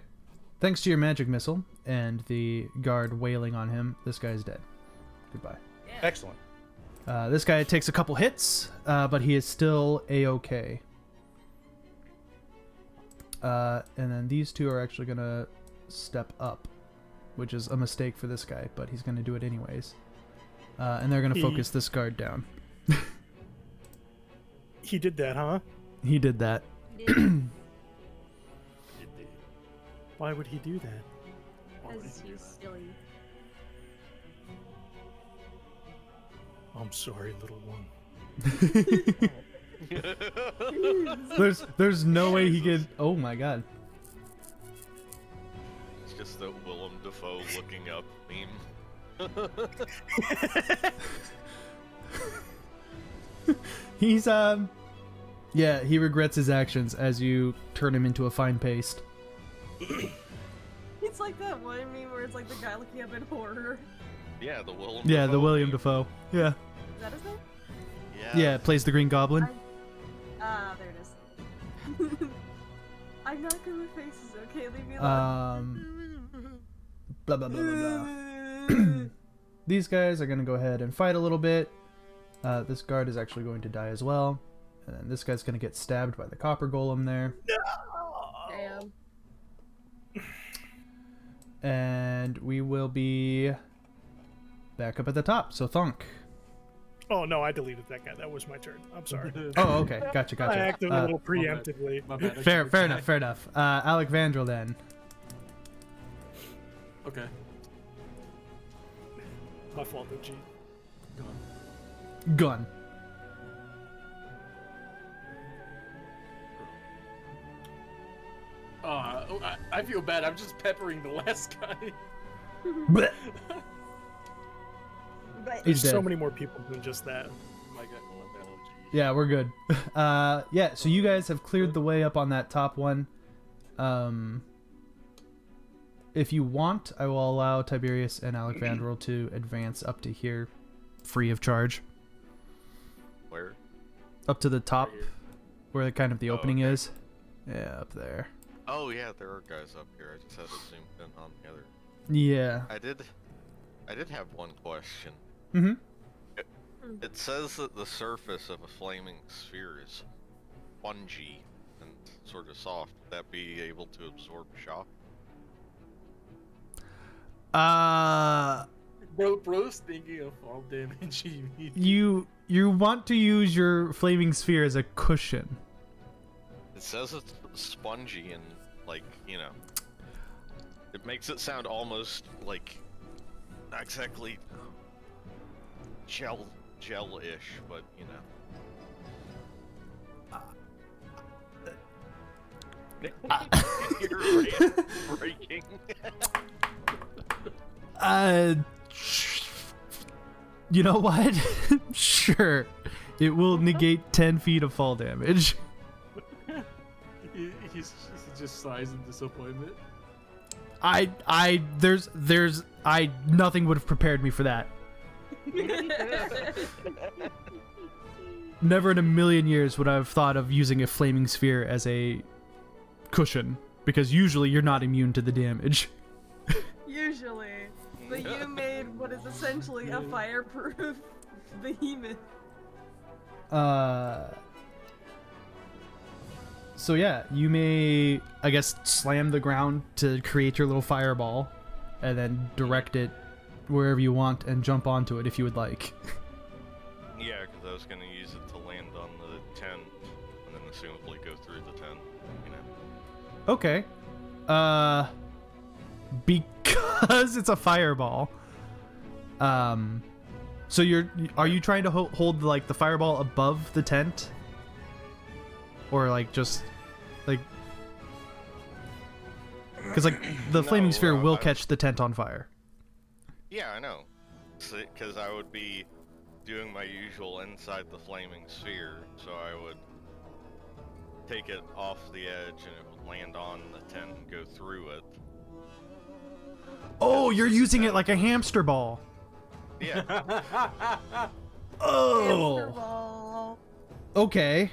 Thanks to your magic missile and the guard wailing on him, this guy's dead. Goodbye. Excellent. This guy takes a couple hits, but he is still A-okay. And then these two are actually going to step up, which is a mistake for this guy, but he's going to do it anyways. And they're going to focus this guard down. He did that, huh? He did that. Why would he do that? Because he's silly. I'm sorry, little one. There's no way he could. Oh my god. It's just the Willem Dafoe looking up meme. He's yeah, he regrets his actions as you turn him into a fine paste. It's like that one meme where it's like the guy looking up in horror. Yeah, the Willem. Yeah, Dafoe the William meme. Dafoe. Yeah. Is that his name? Yeah, plays the Green Goblin. Ah, there it is. I'm not good with faces, okay? Leave me alone. Blah blah blah blah blah. These guys are gonna go ahead and fight a little bit. This guard is actually going to die as well. And then this guy's gonna get stabbed by the copper golem there. Damn. And we will be back up at the top. So Thunk. Oh no, I deleted that guy. That was my turn. I'm sorry. Oh, okay. Gotcha. I acted a little Uh, preemptively. My bad, I fair should've- enough. Fair enough. Alec Vandrel then. Okay. My fault, OG. Go on. Gun. I feel bad. I'm just peppering the last guy. Blech. But He's There's so dead. many more people than just that. My God, my bad, OG. Yeah, we're good. Yeah, so you guys have cleared the way up on that top one. If you want, I will allow Tiberius and Alec Vandrel to advance up to here, free of charge. Where? Up to the top, Right here. where kind of the Oh, opening okay. is. Yeah, up there. Oh yeah, there are guys up here. I just had to zoom in on the other. Yeah. I did have one question. Mm-hmm. It says that the surface of a flaming sphere is spongy and sort of soft. Would that be able to absorb shock? Bro's thinking of fall damage. You want to use your flaming sphere as a cushion. It says it's spongy and, like, you know, it makes it sound almost like not exactly gel-ish, but you know. You're breaking. You know what? Sure. It will negate 10 feet of fall damage. he just sighs in disappointment. Nothing would have prepared me for that. Never in a million years would I have thought of using a flaming sphere as a cushion, because usually you're not immune to the damage. Usually. But you made what is essentially a fireproof behemoth. So yeah, you may, I guess, slam the ground to create your little fireball, and then direct it wherever you want and jump onto it if you would like. Yeah, because I was gonna use it to land on the tent, and then assumably go through the tent. You know. Okay. Because it's a fireball. So are you trying to hold like the fireball above the tent? Or like just like, because like the flaming No, sphere will I- catch the tent on fire. Yeah, I know. Because I would be doing my usual inside the flaming sphere, so I would take it off the edge and it would land on the tent and go through it. Oh, you're using it like a hamster ball. Yeah. Hamster Oh. ball. Okay.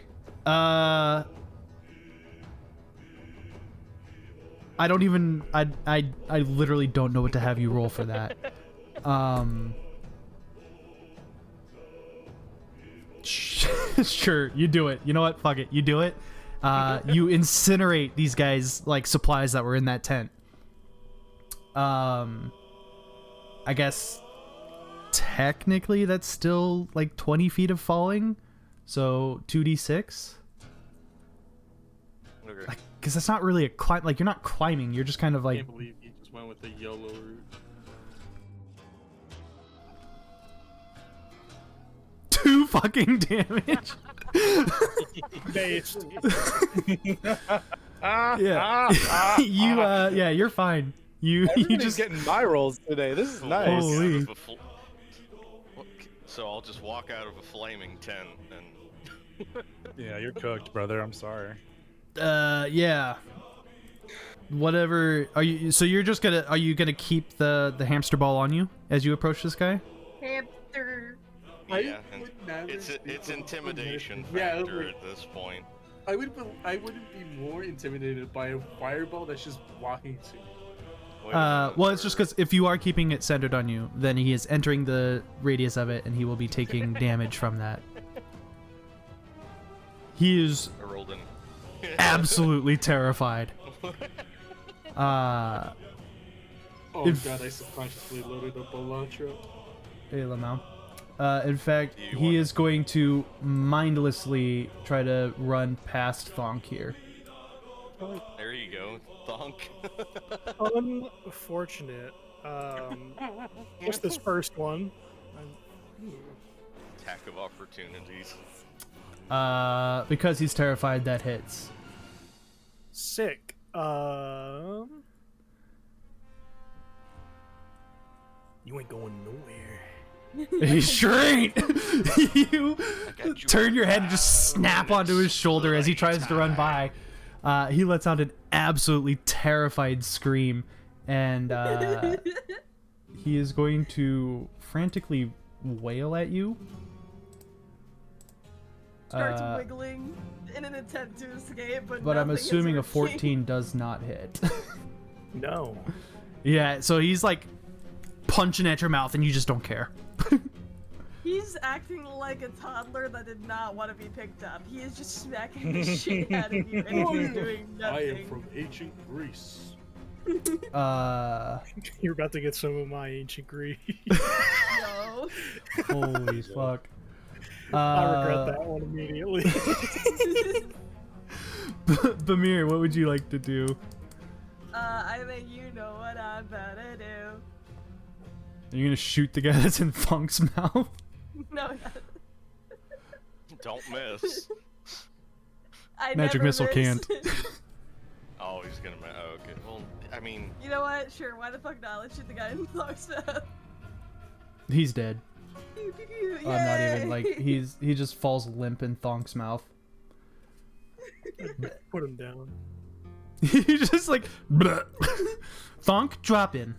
I don't even. I literally don't know what to have you roll for that. Sure, you do it. You know what? Fuck it. You do it. You incinerate these guys like supplies that were in that tent. I guess technically that's still like 20 feet of falling, so 2d6. Okay. Because that's not really a climb. Like you're not climbing. You're just kind of I like. can't believe he just went with the YOLO route. 2 fucking damage. Based. Yeah. You're fine. You Everybody's just getting my rolls today. This is nice. Holy. So I'll just walk out of a flaming tent and. Yeah, you're cooked, brother. I'm sorry. yeah. Whatever. Are you gonna keep the hamster ball on you as you approach this guy? Hamster. Yeah, I and would never it's speak of intimidation Yeah, factor like- at this point. I wouldn't be more intimidated by a fireball that's just walking to me. Wait a minute, Well, it's just because if you are keeping it centered on you, then he is entering the radius of it, and he will be taking damage from that. He is I rolled in. absolutely terrified. Oh If- god, I subconsciously loaded up a Elantra. Hey, Lamau. In fact, Do you he want- is going to mindlessly try to run past Thonk here. There you go, thonk. Unfortunate. Just this first one. Attack of opportunities. Because he's terrified, that hits. Sick. You ain't going nowhere. He sure ain't. You got you turn your head and just snap onto his shoulder as he tries to run by. He lets out an absolutely terrified scream, and he is going to frantically wail at you. Starts wiggling in an attempt to escape, but But I'm nothing is assuming a working. 14 does not hit. No. Yeah, so he's like punching at your mouth and you just don't care. He's acting like a toddler that did not want to be picked up. He is just smacking the shit out of you, and he's doing I am nothing. from ancient Greece. You're about to get some of my ancient Greek. No. Holy fuck. I regret that one immediately. Bamir, what would you like to do? I think you know what I'm about to do. Are you gonna shoot the guy that's in Funk's mouth? No, not. Don't miss. I Magic never missile miss. can't. Oh, he's gonna. Oh, okay. Well, I mean, You know what? Sure, why the fuck not? Let's shoot the guy in the mouth. He's dead. I'm not even like Yay! he just falls limp in Thonk's mouth. Put him down. He's just like bleh. Thonk, drop in.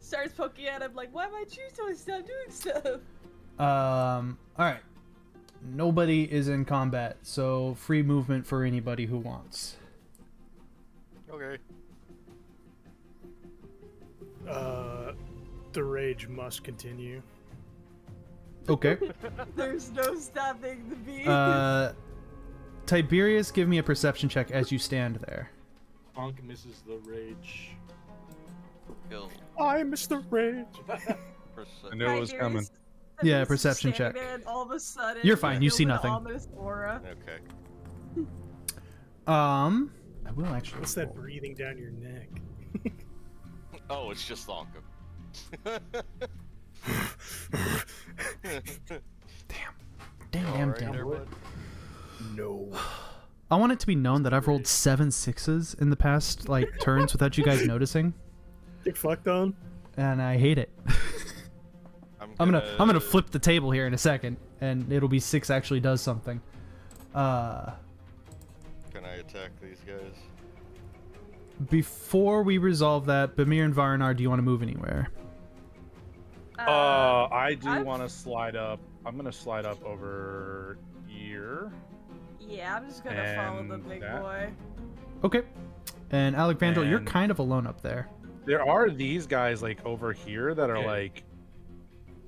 Starts poking at him like, why am I choosing to stop doing stuff? Alright. Nobody is in combat, so free movement for anybody who wants. okay. The rage must continue. Okay. There's no stopping the beat. Tiberius, give me a perception check as you stand there. Honk misses the rage. Kill. I miss the rage. I knew it was coming. Yeah, perception check. There and all of a sudden, You're fine, you see filled with nothing. Almost aura. Okay. I will actually. What's that roll. breathing down your neck? Oh, it's just thonk. Damn, Alright, damn. everybody. No. I want it to be known that I've rolled 7 6s in the past like turns without you guys noticing, Get fucked on. and I hate it. I'm gonna flip the table here in a second, and it'll be 6 actually does something. Can I attack these guys? Before we resolve that, Bamir and Varnar, do you want to move anywhere? I do I've- want to slide up. I'm gonna slide up over here. Yeah, I'm just gonna follow the And big that- boy. Okay. And Alexandra, you're And- kind of alone up there. There are these guys like over here that are Okay.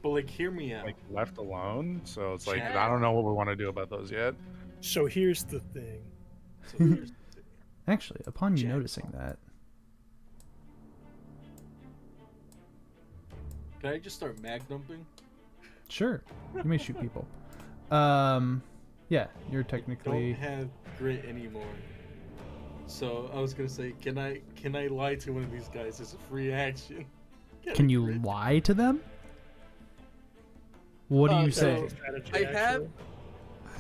But like, hear me out. like left alone. So it's like Chat. I don't know what we want to do about those yet. So here's the thing. So here's the thing. Actually, upon you Jack. noticing that, Can I just start mag dumping? sure, you may shoot people. Yeah, you're technically. Don't have grit anymore. So I was gonna say, can I lie to one of these guys as a free action? Can you lie to them? What are you so- saying? Strategy, I have actually.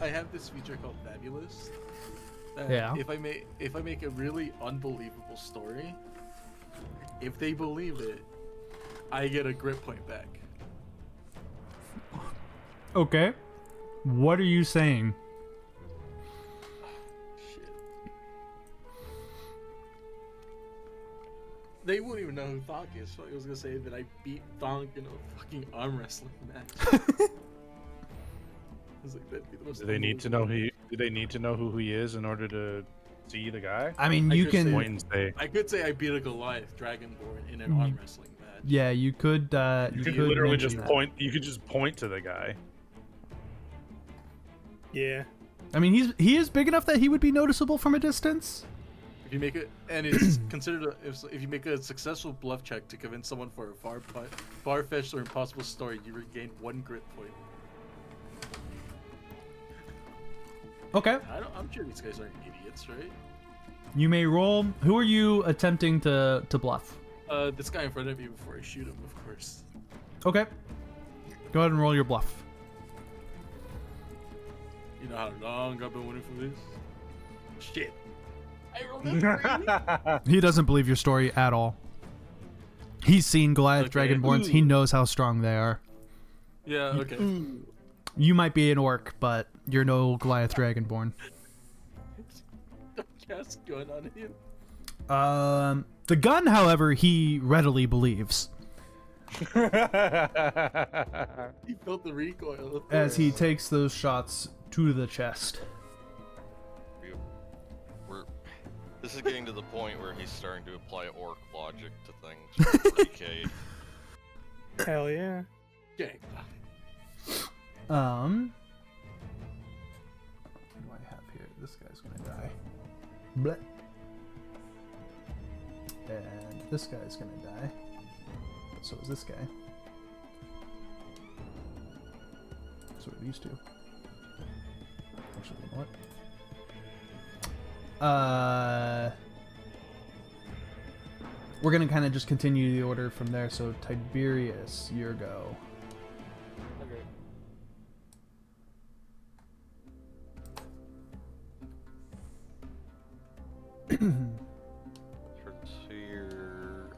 I have this feature called Fabulous. That Yeah. If I make a really unbelievable story, if they believe it, I get a grit point back. Okay. What are you saying? Shit. They wouldn't even know who Thonk is, so I was gonna say that I beat Thonk in a fucking arm wrestling match. I was like, that'd be the most Do they need to know unbelievable- do they need to know who he is in order to see the guy? I mean, I you could can. say- Point and say I could say I beat a Goliath Dragonborn in an Mm. arm wrestling match. Yeah, you could. You you could could literally mention just that. point. You could just point to the guy. Yeah. I mean, he is big enough that he would be noticeable from a distance. If you make it, and it's considered if you make a successful bluff check to convince someone for a far-fetched or impossible story, you regain 1 grit point. Okay. I'm sure these guys aren't idiots, right? You may roll. Who are you attempting to bluff? This guy in front of you before I shoot him, of course. Okay. Go ahead and roll your bluff. You know how long I've been waiting for this? Shit. I rolled a 3. He doesn't believe your story at all. He's seen Goliath Okay. Dragonborns. He knows how strong they are. Yeah, okay. You might be an orc, but you're no Goliath Dragonborn. Don't cast gun on him. The gun, however, he readily believes He felt the recoil. of as he course. takes those shots to the chest. This is getting to the point where he's starting to apply orc logic to things. Pretty Hell yeah. Okay. What do I have here? This guy's gonna die. Bleh. And this guy's gonna die. But so is this guy. So are these two. Actually, you know what? We're gonna kind of just continue the order from there. So Tiberius, your go. Okay. Sphere.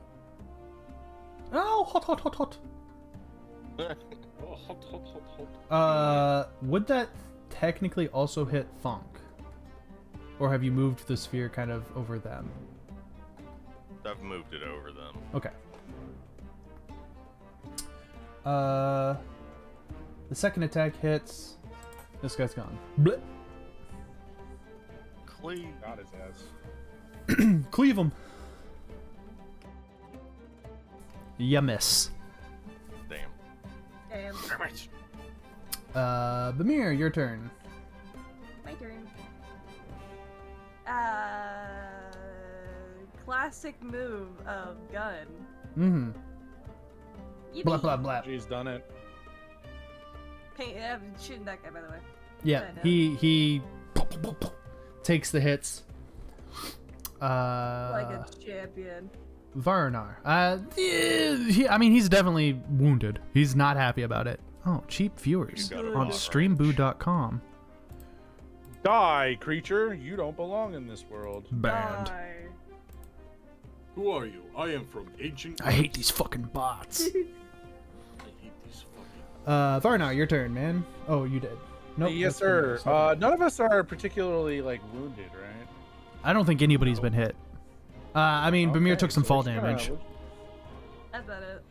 Oh, hot, hot, hot, hot. Oh, hot. Would that technically also hit Thonk? Or have you moved the sphere kind of over them? I've moved it over them. Okay. The second attack hits. This guy's gone. Bleh. Cleave. Got his ass. Cleave him. You miss. Damn. Damn. Bamir, your turn. My turn. Classic move of gun. Mm-hmm. Yippee. Blah, blah, blah. She's done it. I'm shooting that guy, by the way. Yeah, I know. he takes the hits. Like a champion. Varnar. I mean, he's definitely wounded. He's not happy about it. Oh, cheap viewers You got it on wrong. streamboo.com. Die, creature! You don't belong in this world. Banned. Die. Who are you? I am from ancient. I hate these fucking bots. I hate these fucking. Varnar, your turn, man. Oh, you did. Nope. Yes, that's sir. Bamir. Okay. None of us are particularly like wounded, right? I don't think anybody's been hit. I mean, Bamir Okay, took some so fall we're just gonna- damage. That's about it.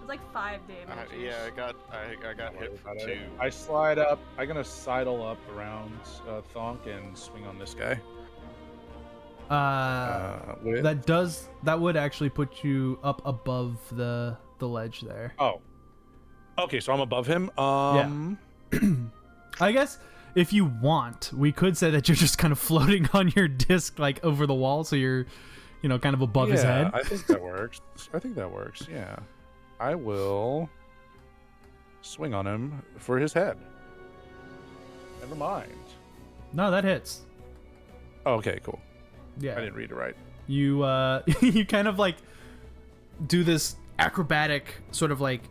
It's like 5 damage. Yeah, I got hit for 2. I slide up. I'm gonna sidle up around Thonk and swing on this guy. With? That would actually put you up above the ledge there. Oh. Okay, so I'm above him. I guess if you want, we could say that you're just kind of floating on your disc like over the wall, so you're, kind of above his head. I think that works. Yeah. I will swing on him for his head. Never mind. No, that hits. Oh, okay, cool. Yeah. I didn't read it right. You you kind of like do this acrobatic sort of like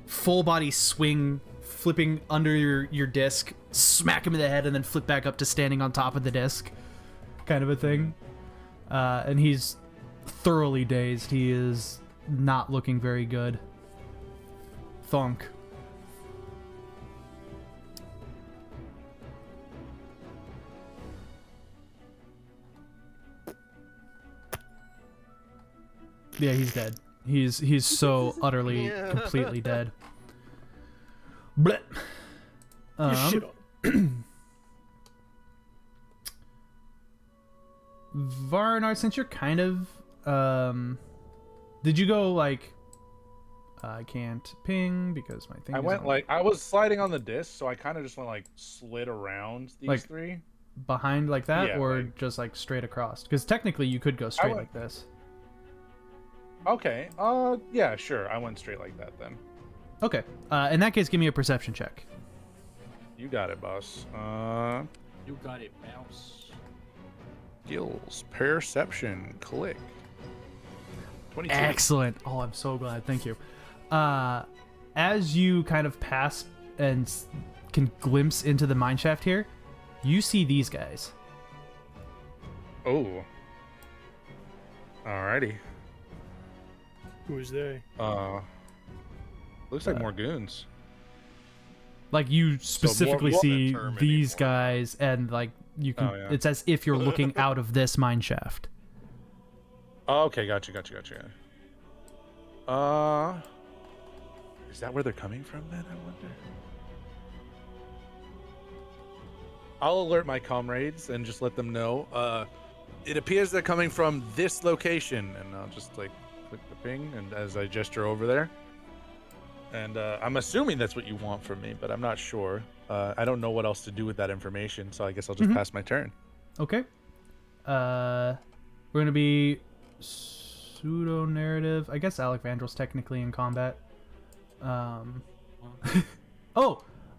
full body swing, flipping under your disc, smack him in the head, and then flip back up to standing on top of the disc, kind of a thing. And he's thoroughly dazed. He is not looking very good. Thunk. Yeah, he's dead. He's so utterly, completely dead. Blech. You shit on. Varnar, since you're kind of, did you go like, I can't ping because my thing. I went like, I was sliding on the disc, so I kind of just went like slid around these Like, three. behind like that, Yeah, or like- just like straight across? Because technically you could go straight went- like this. Okay. Yeah, sure. I went straight like that then. Okay. In that case, give me a perception check. You got it, boss. You got it, mouse. Skills, perception, click. 22. Excellent. Oh, I'm so glad. Thank you. As you kind of pass and can glimpse into the mine shaft here, you see these guys. Oh. Alrighty. Who's they? Looks like more goons. Like you specifically more see term these anymore. guys, and like you can. Oh, yeah. It's as if you're looking out of this mine shaft. Oh, okay, gotcha. Is that where they're coming from then, I wonder? I'll alert my comrades and just let them know. It appears they're coming from this location, and I'll just like click the ping, and as I gesture over there. And I'm assuming that's what you want from me, but I'm not sure. I don't know what else to do with that information, so I guess I'll just pass my turn. Okay. We're gonna be pseudo narrative. I guess Alec Vandrel's technically in combat. Oh,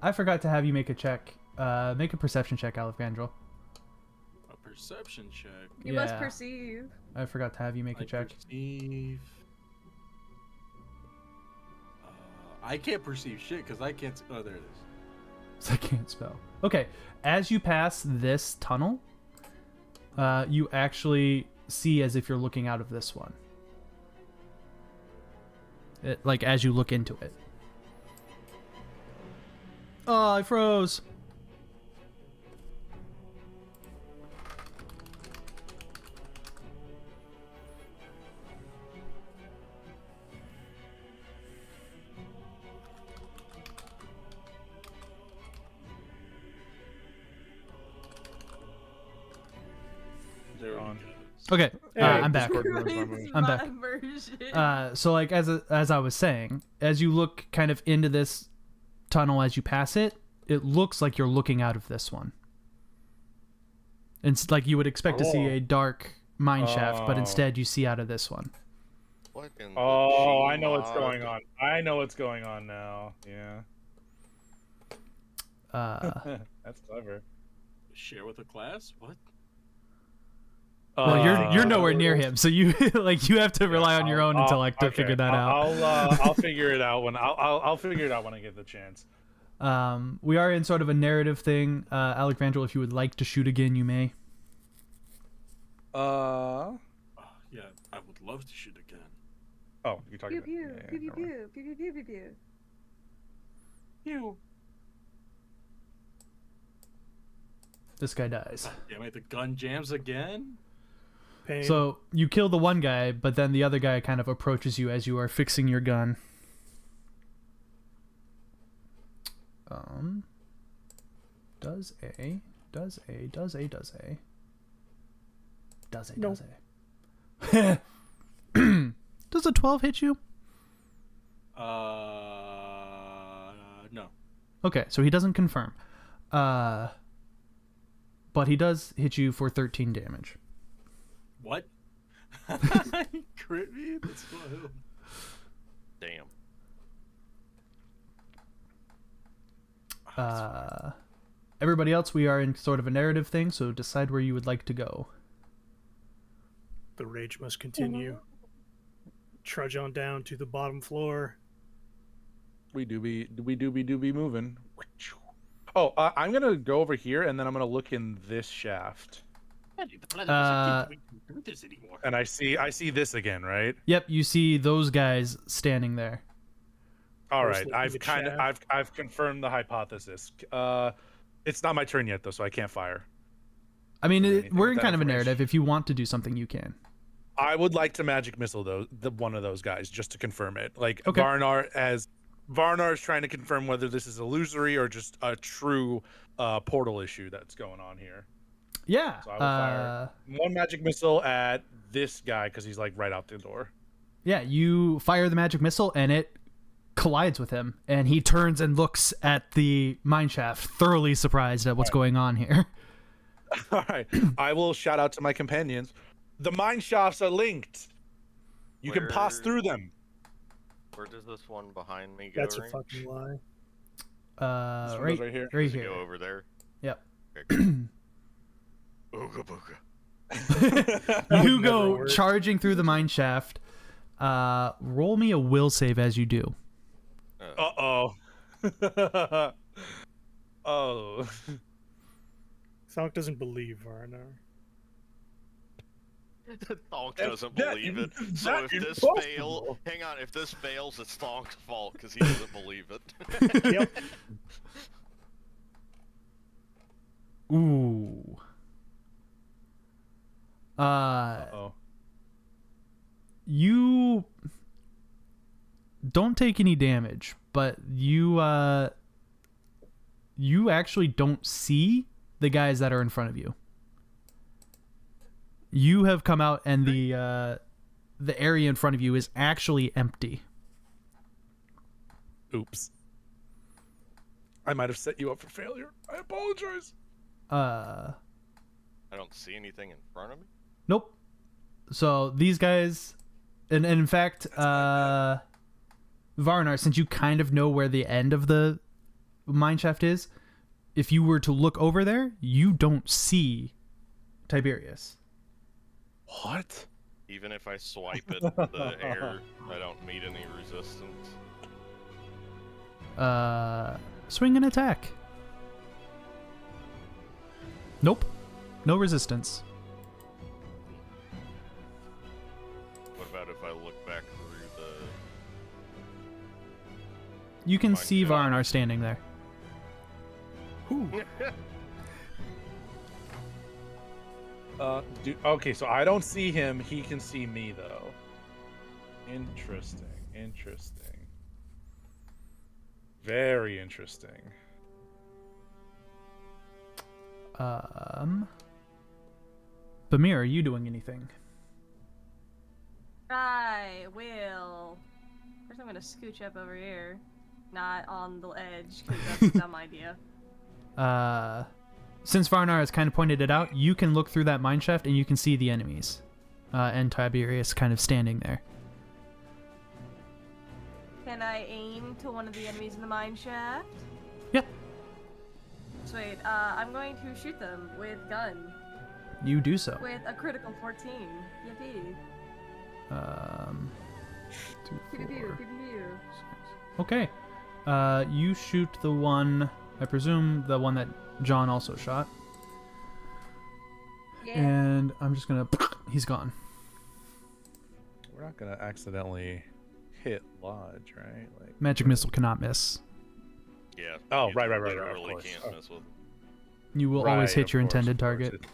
I forgot to have you make a check. Make a perception check, Alec Vandrel. A perception check. You must perceive. I forgot to have you make a check. Perceive. I can't perceive shit because I can't. Oh, there it is. So I can't spell. Okay, as you pass this tunnel, you actually see as if you're looking out of this one. Like as you look into it. Oh, I froze. There we On. go. Okay, Hey, I'm back. Discord ruins my It's mood. I'm my back. version. So like as I was saying, as you look kind of into this tunnel as you pass it, it looks like you're looking out of this one. It's like you would expect to see a dark mine shaft, but Oh. instead you see out of this one. What in the Oh, I G know what's mod? going on. I know what's going on now. Yeah. That's clever. Share with a class? What? Well, you're nowhere near him, so you like you have to rely on your own intellect to okay. figure that out. I'll figure it out when I'll figure it out when I get the chance. We are in sort of a narrative thing. Alec Vandrel, if you would like to shoot again, you may. Oh, yeah, I would love to shoot again. Oh, you're talking Pew about pew yeah, pew never pew mind. pew pew pew pew pew. You. This guy dies. Damn it, the gun jams again? Pain. So you kill the one guy, but then the other guy kind of approaches you as you are fixing your gun. Does a. does it? No. Does it? Does a 12 hit you? No. Okay, so he doesn't confirm. But he does hit you for 13 damage. What? Crit me? That's wild. Damn. Everybody else, we are in sort of a narrative thing, so decide where you would like to go. The rage must continue. Trudge on down to the bottom floor. We do be moving. Oh, I'm gonna go over here, and then I'm gonna look in this shaft, and I see this again, right? Yep, you see those guys standing there. All First right, look in I've the kind of shaft. I've confirmed the hypothesis. It's not my turn yet though, so I can't fire. I mean, Anything we're with in that kind of a information. narrative. If you want to do something, you can. I would like to magic missile one of those guys just to confirm it. Like Okay. Varnar is trying to confirm whether this is illusory or just a true portal issue that's going on here. Yeah. So I will fire one magic missile at this guy because he's like right out the door. Yeah, you fire the magic missile, and it collides with him, and he turns and looks at the mineshaft, thoroughly surprised at what's going on here. All right, I will shout out to my companions. The mine shafts are linked. You can pass Where- through them. Where does this one behind me go? That's a Range? fucking lie. This one goes right here. right Does it here. go over there? Yep. Okay, cool. Ooga booga. You Never go work. charging through the mineshaft. Roll me a will save as you do. Uh-oh. Oh. Thonk doesn't believe Varnar. Thonk doesn't that- believe it. that So if is this possible. hang on, if this fails, it's Thonk's fault because he doesn't believe it. Yep. Ooh. Uh-oh. You don't take any damage, but you actually don't see the guys that are in front of you. You have come out, and the area in front of you is actually empty. Oops. I might have set you up for failure. I apologize. Uh, I don't see anything in front of me. nope. So these guys, and in fact, Varnar, since you kind of know where the end of the mineshaft is, if you were to look over there, you don't see Tiberius. What? Even if I swipe it, the air, I don't meet any resistance. Swing and attack. Nope. No resistance. What about if I look back through the? You can Mine see too. Varnar standing there. Okay, so I don't see him. He can see me though. Interesting. Interesting. Very interesting. Bamir, are you doing anything? I will. First, I'm gonna scooch up over here, not on the edge, because that's a dumb idea. Since Varnar has kind of pointed it out, you can look through that mineshaft and you can see the enemies. And Tiberius kind of standing there. Can I aim to one of the enemies in the mine shaft? Yep. Sweet. I'm going to shoot them with gun You do so. with a critical 14. Yippee! 2, Pew, pew, 4, pew, pew, pew. Okay. You shoot the one, I presume the one that John also shot. Yeah. And I'm just gonna, he's gone. We're not gonna accidentally hit Lodge, right? Like. Magic missile cannot miss. Yeah. Oh, you right, of literally course. can't Oh. mess with. You will always Right, hit of your course, intended of course. target.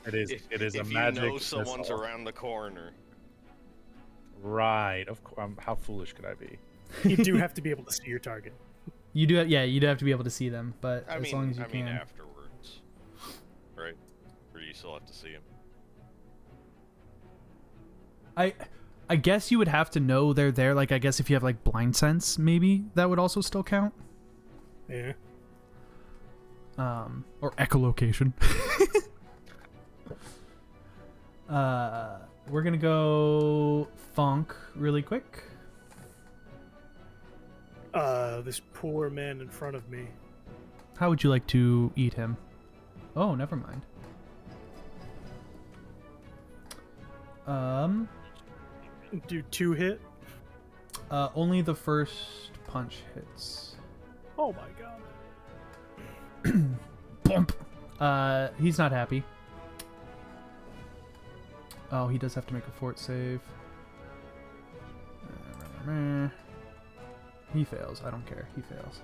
It is a If magic. you know someone's missile. around the corner. Right. Of course. How foolish could I be? You do have to be able to see your target. You do, yeah, you do have to be able to see them, but I as mean, long as you I mean can. afterwards, right? Or do you still have to see him? I guess you would have to know they're there. Like, I guess if you have like blind sense, maybe that would also still count. Yeah. Or echolocation. We're gonna go funk really quick. This poor man in front of me. How would you like to eat him? Oh, never mind. Do 2 hit? Only the first punch hits. Oh my god. Bump. He's not happy. Oh, he does have to make a fort save. He fails. I don't care. He fails.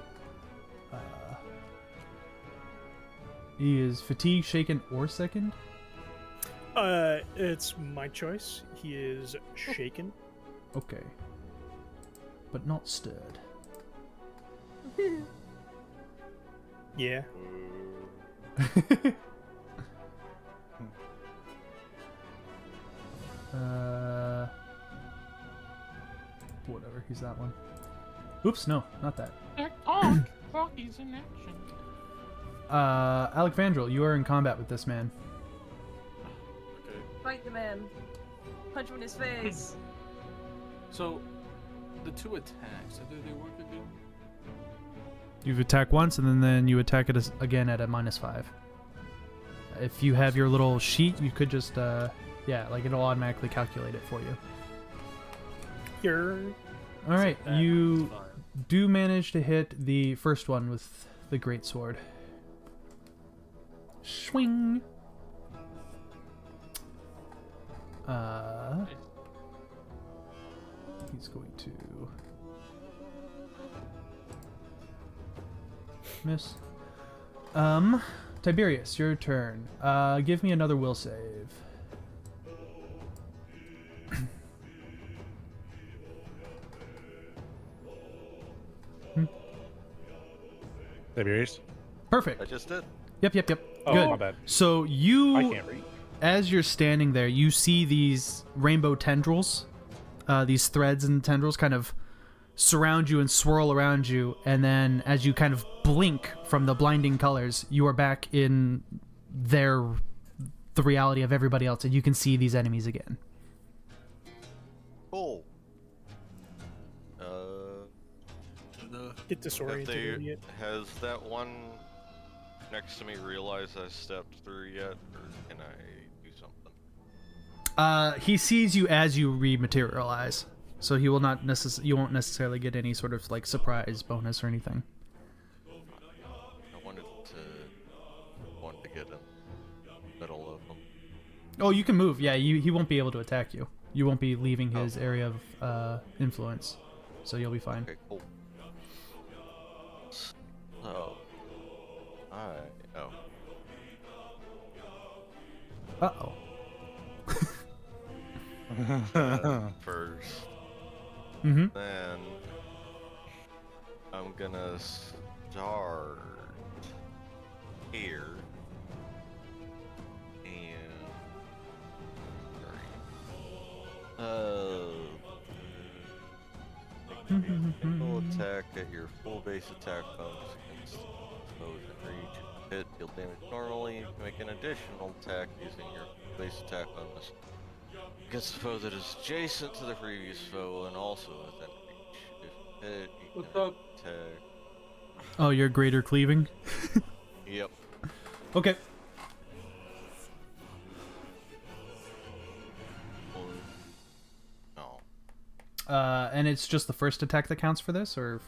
He is fatigued, shaken, or sickened. It's my choice. He is shaken. Okay. But not stirred. Yeah. Whatever. He's that one. Oops, no, not that. Rocky's in action. Alec Vandrel, you are in combat with this man. Okay. Fight the man. Punch him in his face. So, the 2 attacks, do they work again? You attack once, and then you attack it again at a -5. If you have your little sheet, you could just, yeah, like it'll automatically calculate it for you. You're... All right, That's you fine. do manage to hit the first one with the great sword. Swing. He's going to miss. Tiberius, your turn. Give me another will save. Tiberius? Perfect. I just did. Yep. Oh, Good. my bad. So you, I can't read. as you're standing there, you see these rainbow tendrils, these threads and tendrils kind of surround you and swirl around you, and then as you kind of blink from the blinding colors, you are back in the reality of everybody else, and you can see these enemies again. Cool. Get Have disoriented, idiot. has that one next to me realized I stepped through yet, or can I do something? He sees you as you rematerialize, so he will not you won't necessarily get any sort of like surprise bonus or anything. I wanted to get in the middle of them. Oh, you can move. Yeah, he won't be able to attack you. You won't be leaving his area of influence, so you'll be fine. Okay, cool. So, Uh-oh. first, Mm-hmm. then I'm gonna start here, and make a single attack at your full base attack bonus against foes in reach. Hit, deal damage normally. You can make an additional attack using your base attack bonus against the foe that is adjacent to the previous foe and also within reach. If hit, you What's can up? attack. Oh, you're greater cleaving? Yep. Okay. No. And it's just the first attack that counts for this, or?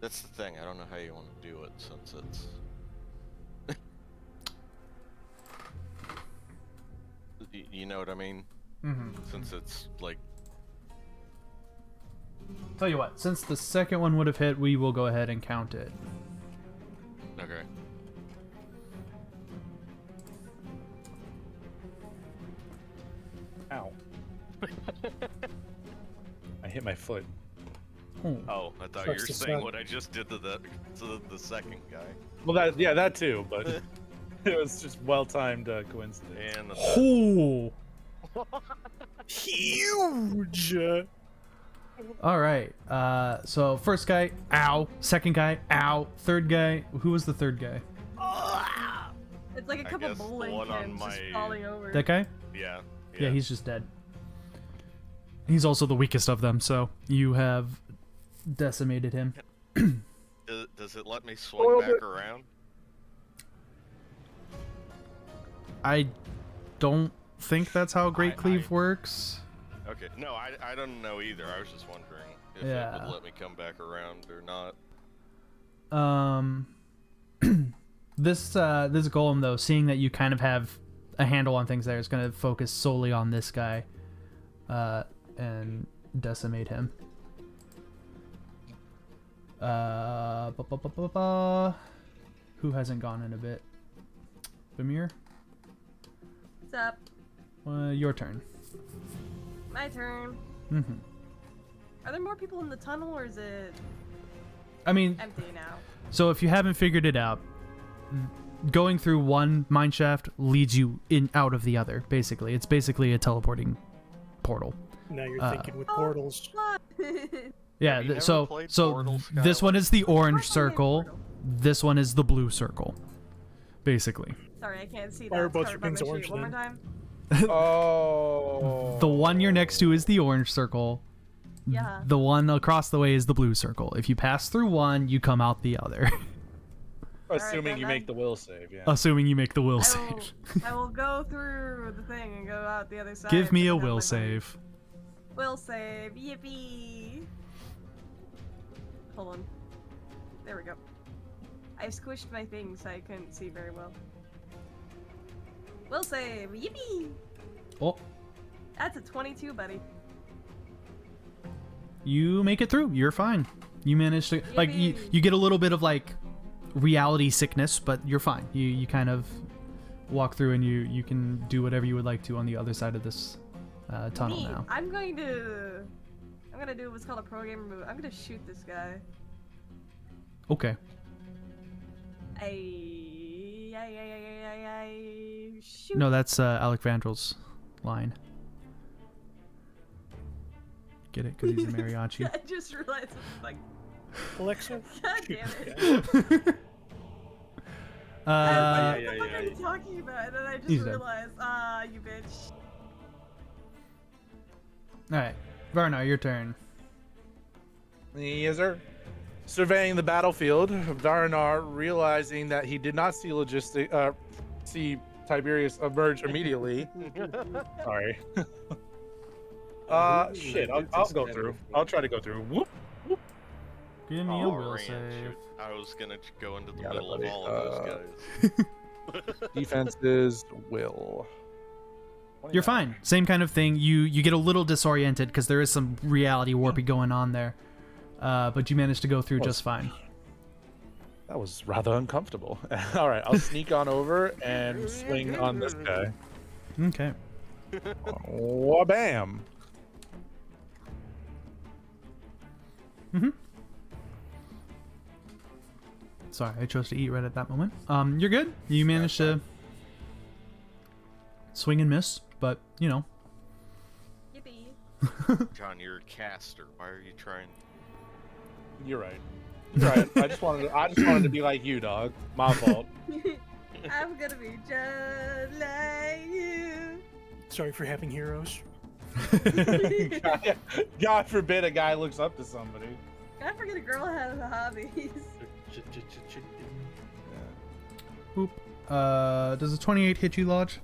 That's the thing. I don't know how you want to do it since it's. You know what I mean? Mm-hmm. Since it's like. Tell you what, since the second one would have hit, we will go ahead and count it. Okay. Ow. I hit my foot. Oh, I thought Sucks you were to saying suck. what I just did to the second guy. Well, that too, but it was just well-timed coincidence. And the Oh. Huge. All right. So first guy, ow. Second guy, ow. Third guy, who was the third guy? It's like a I couple guess the bowling one on pins just my- falling over. That guy? yeah. Yeah, he's just dead. He's also the weakest of them, so you have decimated him. Does it let me swing back around? I don't think that's how Great I- Cleave works. Okay. No, I don't know either. I was just wondering if Yeah. it would let me come back around or not. This golem though, seeing that you kind of have a handle on things there, is going to focus solely on this guy, and decimate him. Who hasn't gone in a bit? Bamir, What's up? your turn. My turn. Mm-hmm. Are there more people in the tunnel, or is it I mean, empty now? so if you haven't figured it out, going through one mineshaft leads you in out of the other. Basically, it's basically a teleporting portal. Now you're Uh, thinking with portals. What? Yeah. Have you never So played so Portal, this one is the orange Of course I played circle. Portal. This one is the blue circle. Basically, Sorry, I can't see Why are that. both Sorry, your pins but orange one more then? time. Oh. the one you're next to is the orange circle. Yeah. The one across the way is the blue circle. If you pass through one, you come out the other. Assuming then you I'm- make the will save, yeah. Assuming you make the will I save. will, I will go through the thing and go out the other side. Give me but a then have will my save. Will save. Yippee! Hold on. There we go. I squished my thing so I couldn't see very well. Will save. Yippee! Oh, That's a 22, buddy. you make it through. You're fine. You manage to Yippee. you get a little bit of like reality sickness, but you're fine. You kind of walk through and you can do whatever you would like to on the other side of this tunnel Neat. now. I'm gonna do what's called a pro gamer move. I'm gonna shoot this guy. Okay. I shoot. No, that's Alec Vandrel's line. Get it? Because he's a mariachi. I just realized it was like, Alexa. God shoot. damn it. Uh, I was like, yeah, what the fuck yeah, are you yeah. talking about? And then I just He's dead. realized, you bitch. all right, Varnar, your turn. Yes, sir. Surveying the battlefield, Varnar, realizing that he did not see Tiberius emerge immediately. Sorry. Shit. I'll go through. I'll try to go through. Whoop. Give me a Oh, will Rand, save. shoot. I was gonna go into the Got it, middle of buddy. all of those guys. Defenses will. You're fine. Same kind of thing. You get a little disoriented because there is some reality warpy going on there, but you manage to go through just fine. That was rather uncomfortable. All right, I'll sneak on over and swing on this guy. Okay. Wha-bam! Sorry, I chose to eat right at that moment. You're good. You managed to swing and miss, but you know. Yippee. John, you're a caster. Why are you trying? You're right. You're right. I just wanted to be like you, dog. My fault. I'm gonna be just like you. Sorry for having heroes. God forbid a guy looks up to somebody. I forget a girl has hobbies. Boop. Does a 28 hit you, Lodge?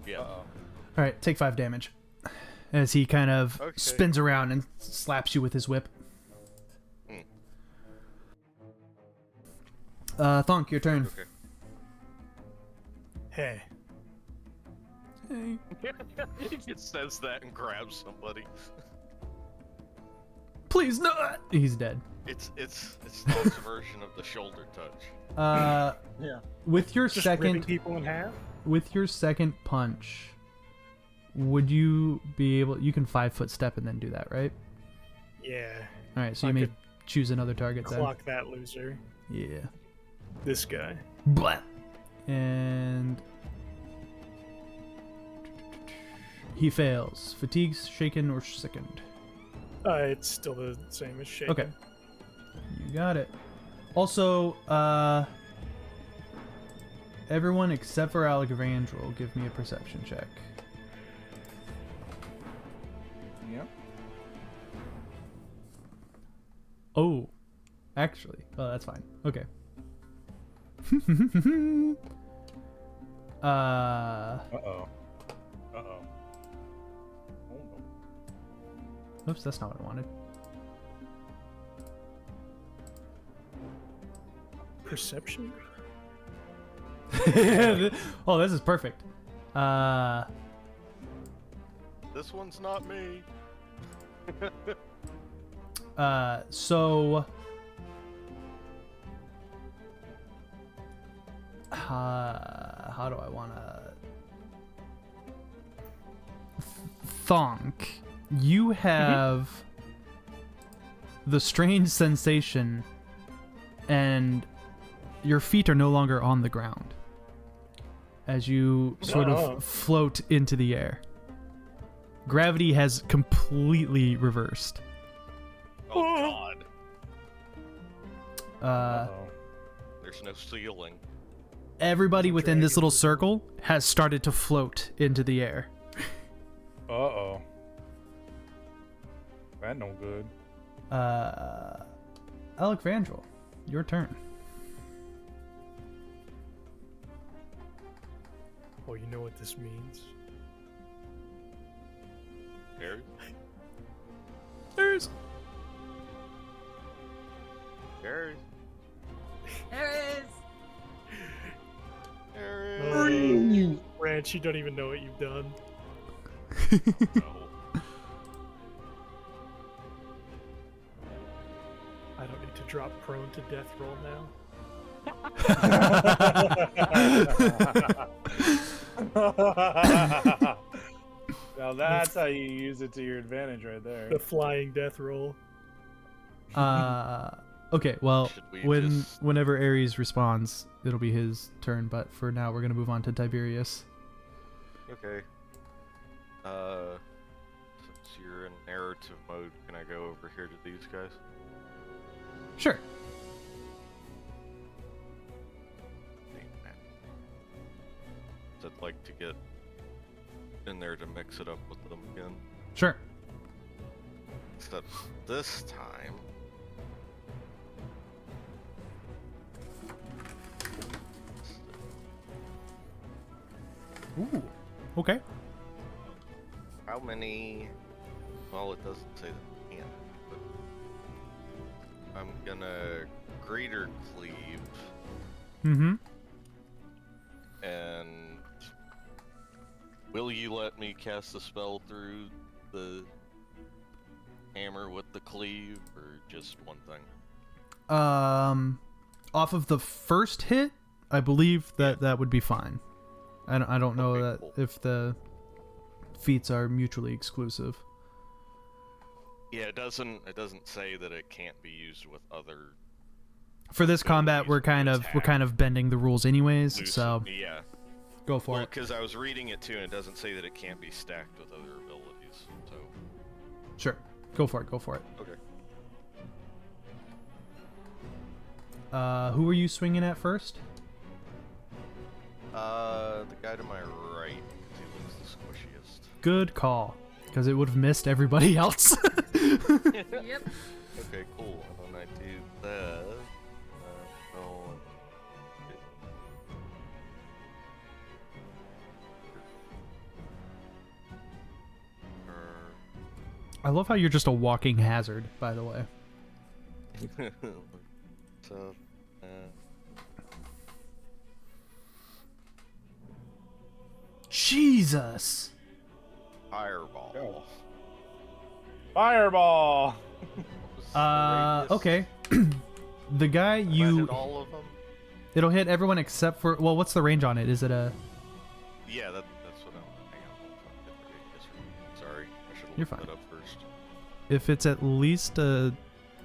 Yeah. Uh-oh. All right, take 5 damage as he kind of Okay. spins around and slaps you with his whip. Thonk, your turn. Okay. Hey. Hey. He just says that and grabs somebody. Please not. He's dead. It's Tom's version of the shoulder touch. Yeah. With your Just ripping second people in half. punch, would you be able? You can 5-foot step and then do that, right? Yeah. All right, so I you may could choose another target then. Clock that loser. Yeah. This guy. Blah. And he fails. Fatigues, shaken, or sickened. It's still the same as shaken. Okay. You got it. Also, everyone except for Alexandra, give me a perception check. Yep. Oh, actually, that's fine. Okay. Uh-oh. Uh-oh. Oh, no. Oops, that's not what I wanted. Perception? Oh, this is perfect. This one's not me. So how do I want to Thonk, you have the strange sensation and your feet are no longer on the ground as you sort of float into the air. Gravity has completely reversed. Oh God. Uh-oh. There's no ceiling. Everybody within this little circle has started to float into the air. Uh-oh. That no good. Alexandra, your turn. Oh, you know what this means? Aries? There's Aries? There is. Aries? Ranch, you don't even know what you've done. No. I don't need to drop prone to death roll now. Now that's how you use it to your advantage right there. The flying death roll. Okay, well, Should we just- whenever Ares responds, it'll be his turn, but for now we're going to move on to Tiberius. Okay. Since you're in narrative mode, can I go over here to these guys? Sure. I'd like to get in there to mix it up with them again. Sure. Except this time, Ooh. Okay. how many? Well, it doesn't say that you can, but I'm gonna greater cleave Mm-hmm. and will you let me cast a spell through the hammer with the cleave, or just one thing? Off of the first hit, I believe that would be fine. I don't know Okay, that cool. if the feats are mutually exclusive. Yeah, it doesn't say that it can't be used with other. For this So combat, use we're kind attack. of bending the rules anyways. Loose- So yeah, go for well, it. because I was reading it too, and it doesn't say that it can't be stacked with other abilities. So Sure. Go for it. Go for it. okay. Who are you swinging at first? The guy to my right, 'cause he looks the squishiest. Good call, because it would have missed everybody else. Yep. Okay, cool. And then I do that. Oh. I love how you're just a walking hazard, by the way. So, Jesus. fireball. Go. Fireball! What was the radius? Okay. The guy Does that you hit all of them? it'll hit everyone except for, well, what's the range on it? Is it a Yeah, that's what I'm. Hang on. I'll hit the radius. Sorry, I should have You're looked fine. that up first. if it's at least a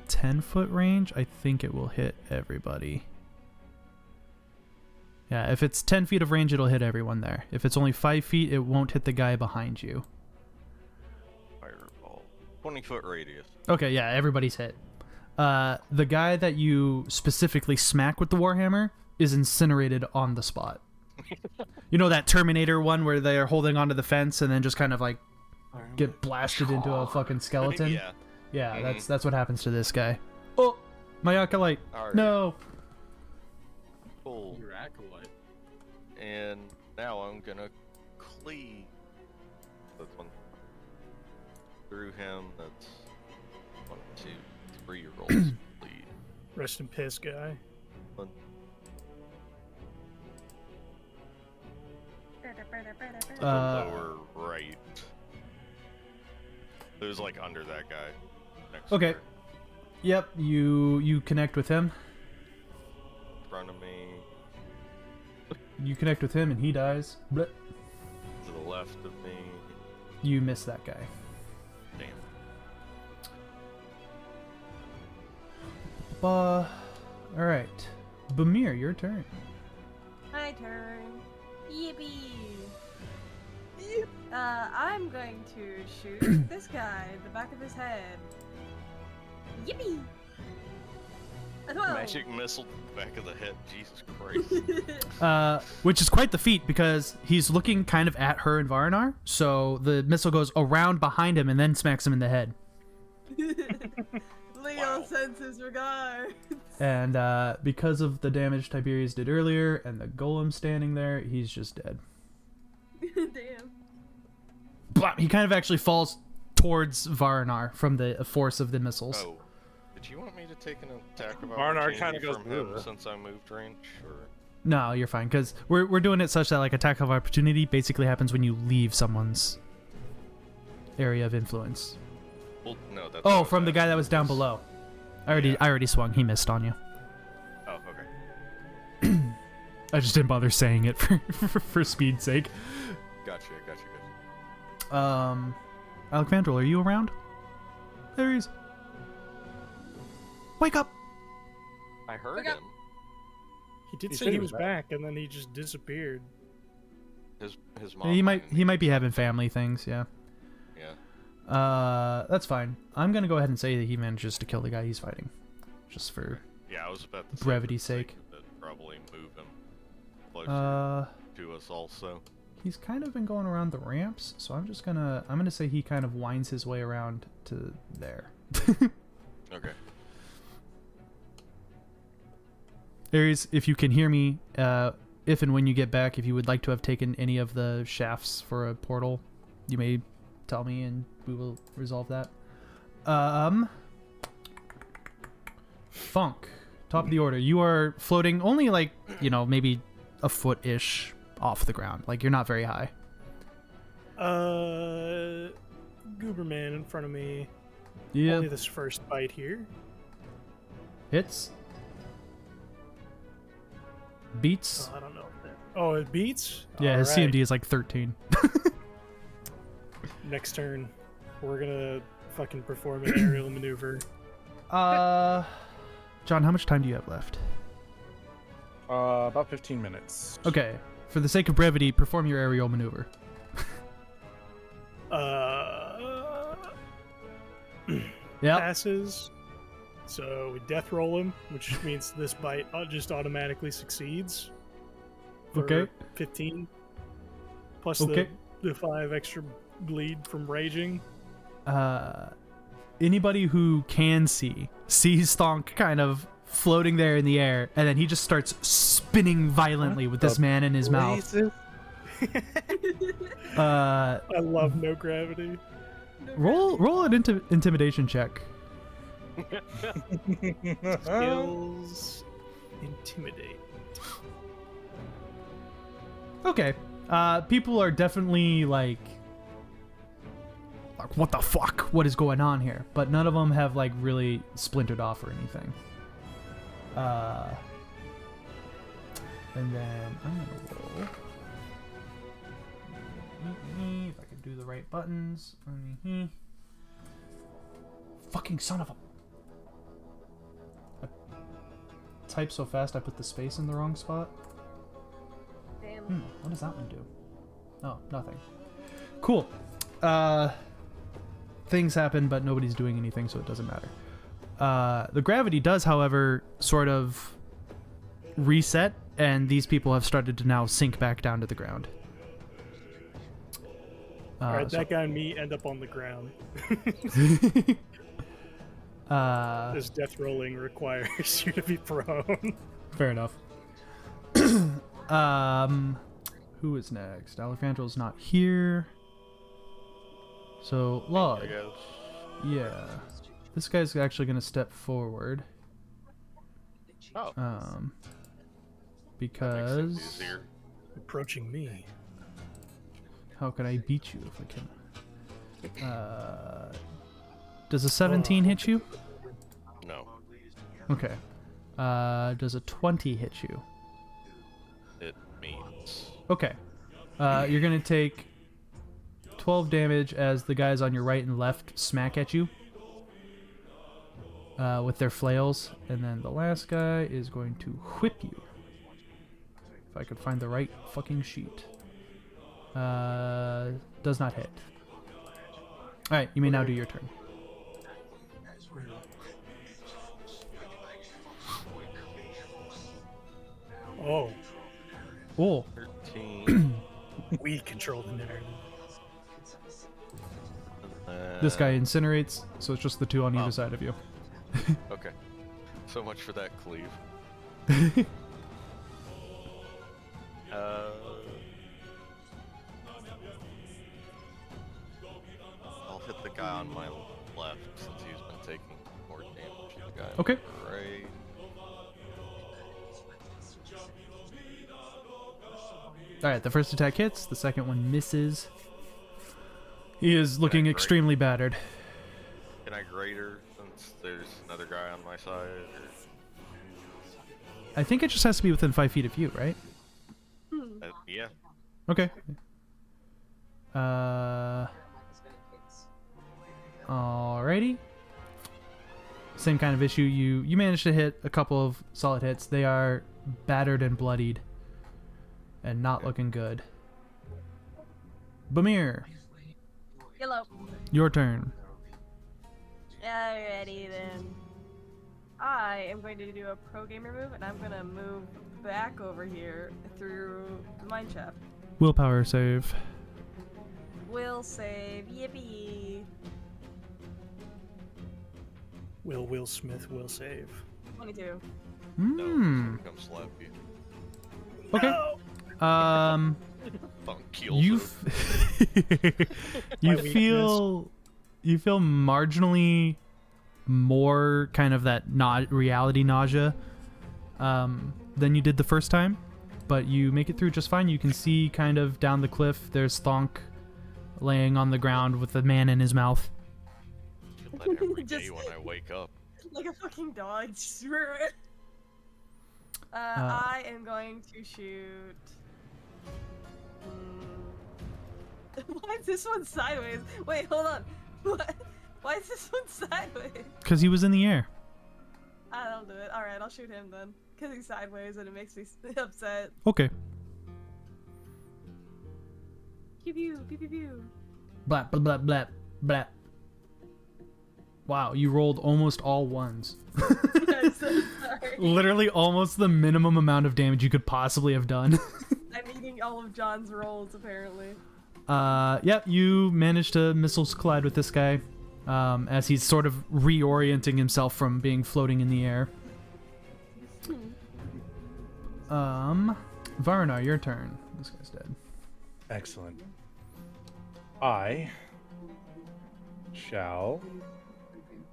10-foot range, I think it will hit everybody. Yeah, if it's 10 feet of range, it'll hit everyone there. If it's only 5 feet, it won't hit the guy behind you. Fireball. 20-foot radius. Okay, yeah, everybody's hit. The guy that you specifically smack with the Warhammer is incinerated on the spot. You know that Terminator one where they're holding onto the fence and then just kind of like get blasted into a fucking skeleton? Yeah. Yeah, that's what happens to this guy. Oh, my acolyte. Alright. No. Cool. Your acolyte. And now I'm gonna cleave this one through him. That's 1, 2, 3 rolls. Lead. Rest in piss, guy. One. The lower right. It was like under that guy. Next Okay. to Yep, you connect with him. in front of me. You connect with him and he dies. Blech. To the left of me. You miss that guy. Damn. Alright. Bamir, your turn. My turn. Yippee! I'm going to shoot this guy in the back of his head. Yippee! A 12. Magic missile to the back of the head. Jesus Christ. Which is quite the feat because he's looking kind of at her and Varnar, so the missile goes around behind him and then smacks him in the head. Leo Wow. sends his regards. And because of the damage Tiberius did earlier and the golem standing there, he's just dead. Damn. Blah! He kind of actually falls towards Varnar from the force of the missiles. Oh. Did you want me to take an attack of Varnar opportunity kinda goes, from him "Ugh." since I moved range? Or... No, you're fine, because we're doing it such that like attack of opportunity basically happens when you leave someone's area of influence. Well, no, that's Oh, what from I the guy asked. that was down below. I Yeah. already swung. He missed on you. Oh, okay. I just didn't bother saying it for speed's sake. Gotcha. Alec Vandrel, are you around? There he is. Wake up! I heard Wake up. him. He did He say said he he was was back, and then he just disappeared. His mom. He might might be having family things. Yeah. Yeah. That's fine. I'm gonna go ahead and say that he manages to kill the guy he's fighting, just for Yeah, I was about to say brevity's for the sake. of it, probably move him closer to us also. He's kind of been going around the ramps, so I'm gonna say he kind of winds his way around to there. Okay. Ares, if you can hear me, if and when you get back, if you would like to have taken any of the shafts for a portal, you may tell me and we will resolve that. Funk, top of the order. You are floating only like, maybe a foot-ish off the ground. Like, you're not very high. Gooberman in front of me. Yeah. Only this first bite here. Hits. Beats. I don't know. Oh, it beats? Yeah, his Alright. CMD is like 13. Next turn, we're gonna fucking perform an aerial maneuver. John, how much time do you have left? About 15 minutes. Okay, for the sake of brevity, perform your aerial maneuver. Yep. Passes. So we death roll him, which means this bite just automatically succeeds. For Okay. 15. Plus Okay. the 5 extra bleed from raging. Anybody who can sees Thonk kind of floating there in the air, and then he just starts spinning violently with this man in his mouth. I love no gravity. Roll an intimidation check. Skills. Intimidate. Okay. People are definitely like, what the fuck? What is going on here? But none of them have like really splintered off or anything. And then I'm gonna roll. If I can do the right buttons. Fucking son of a... I type so fast I put the space in the wrong spot. Damn. What does that one do? Oh, nothing. Cool. Things happen, but nobody's doing anything, so it doesn't matter. The gravity does, however, sort of reset, and these people have started to now sink back down to the ground. Alright, that guy and me end up on the ground. This death rolling requires you to be prone. Fair enough. Who is next? Alejandro's not here. So, Log. I guess. Yeah. This guy's actually going to step forward. Oh. That makes Because... things easier. Approaching me. How can I beat you if I can? Does a 17 hit you? No. Okay. Does a 20 hit you? It means. Okay. You're gonna take 12 damage as the guys on your right and left smack at you with their flails, and then the last guy is going to whip you. If I could find the right fucking sheet. Does not hit. Alright, you may now do your turn. Oh, Oh, 13. we control the narrative. this guy incinerates, so it's just the two on either side of you. Okay. So much for that cleave. I'll hit the guy on my left since he's been taking more damage. The guy Okay. on the right. Alright, the first attack hits, the second one misses. He is looking great. extremely battered. Can I greater since there's another guy on my side? Or... I think it just has to be within 5 feet of you, right? Yeah. Okay. Alrighty. Same kind of issue. You managed to hit a couple of solid hits. They are battered and bloodied. And not looking good. Bamir, Hello. your turn. Alrighty then. I am going to do a pro gamer move, and I'm gonna move back over here through the mine shaft. Willpower save. Will save. Yippee. Will Smith will save. 22. No. Hmm. Come slap you. Okay. Fucking kills You him. you My feel marginally more kind of that reality nausea than you did the first time, but you make it through just fine. You can see kind of down the cliff. There's Thonk laying on the ground with a man in his mouth. I feel that every day Just- when I wake up. Like a fucking dog. I am going to shoot. Why is this one sideways? Wait, hold on. What? Why is this one sideways? Because he was in the air. I'll do it. Alright, I'll shoot him then. Because he's sideways and it makes me upset. Okay. Pew pew, pew pew pew. Blap, blap, blap, blap, blap. Wow, you rolled almost all ones. I'm so sorry. Literally almost the minimum amount of damage you could possibly have done. I'm eating all of John's rolls, apparently. Yep, you managed to missiles collide with this guy as he's sort of reorienting himself from being floating in the air. Varna, your turn. This guy's dead. Excellent. I shall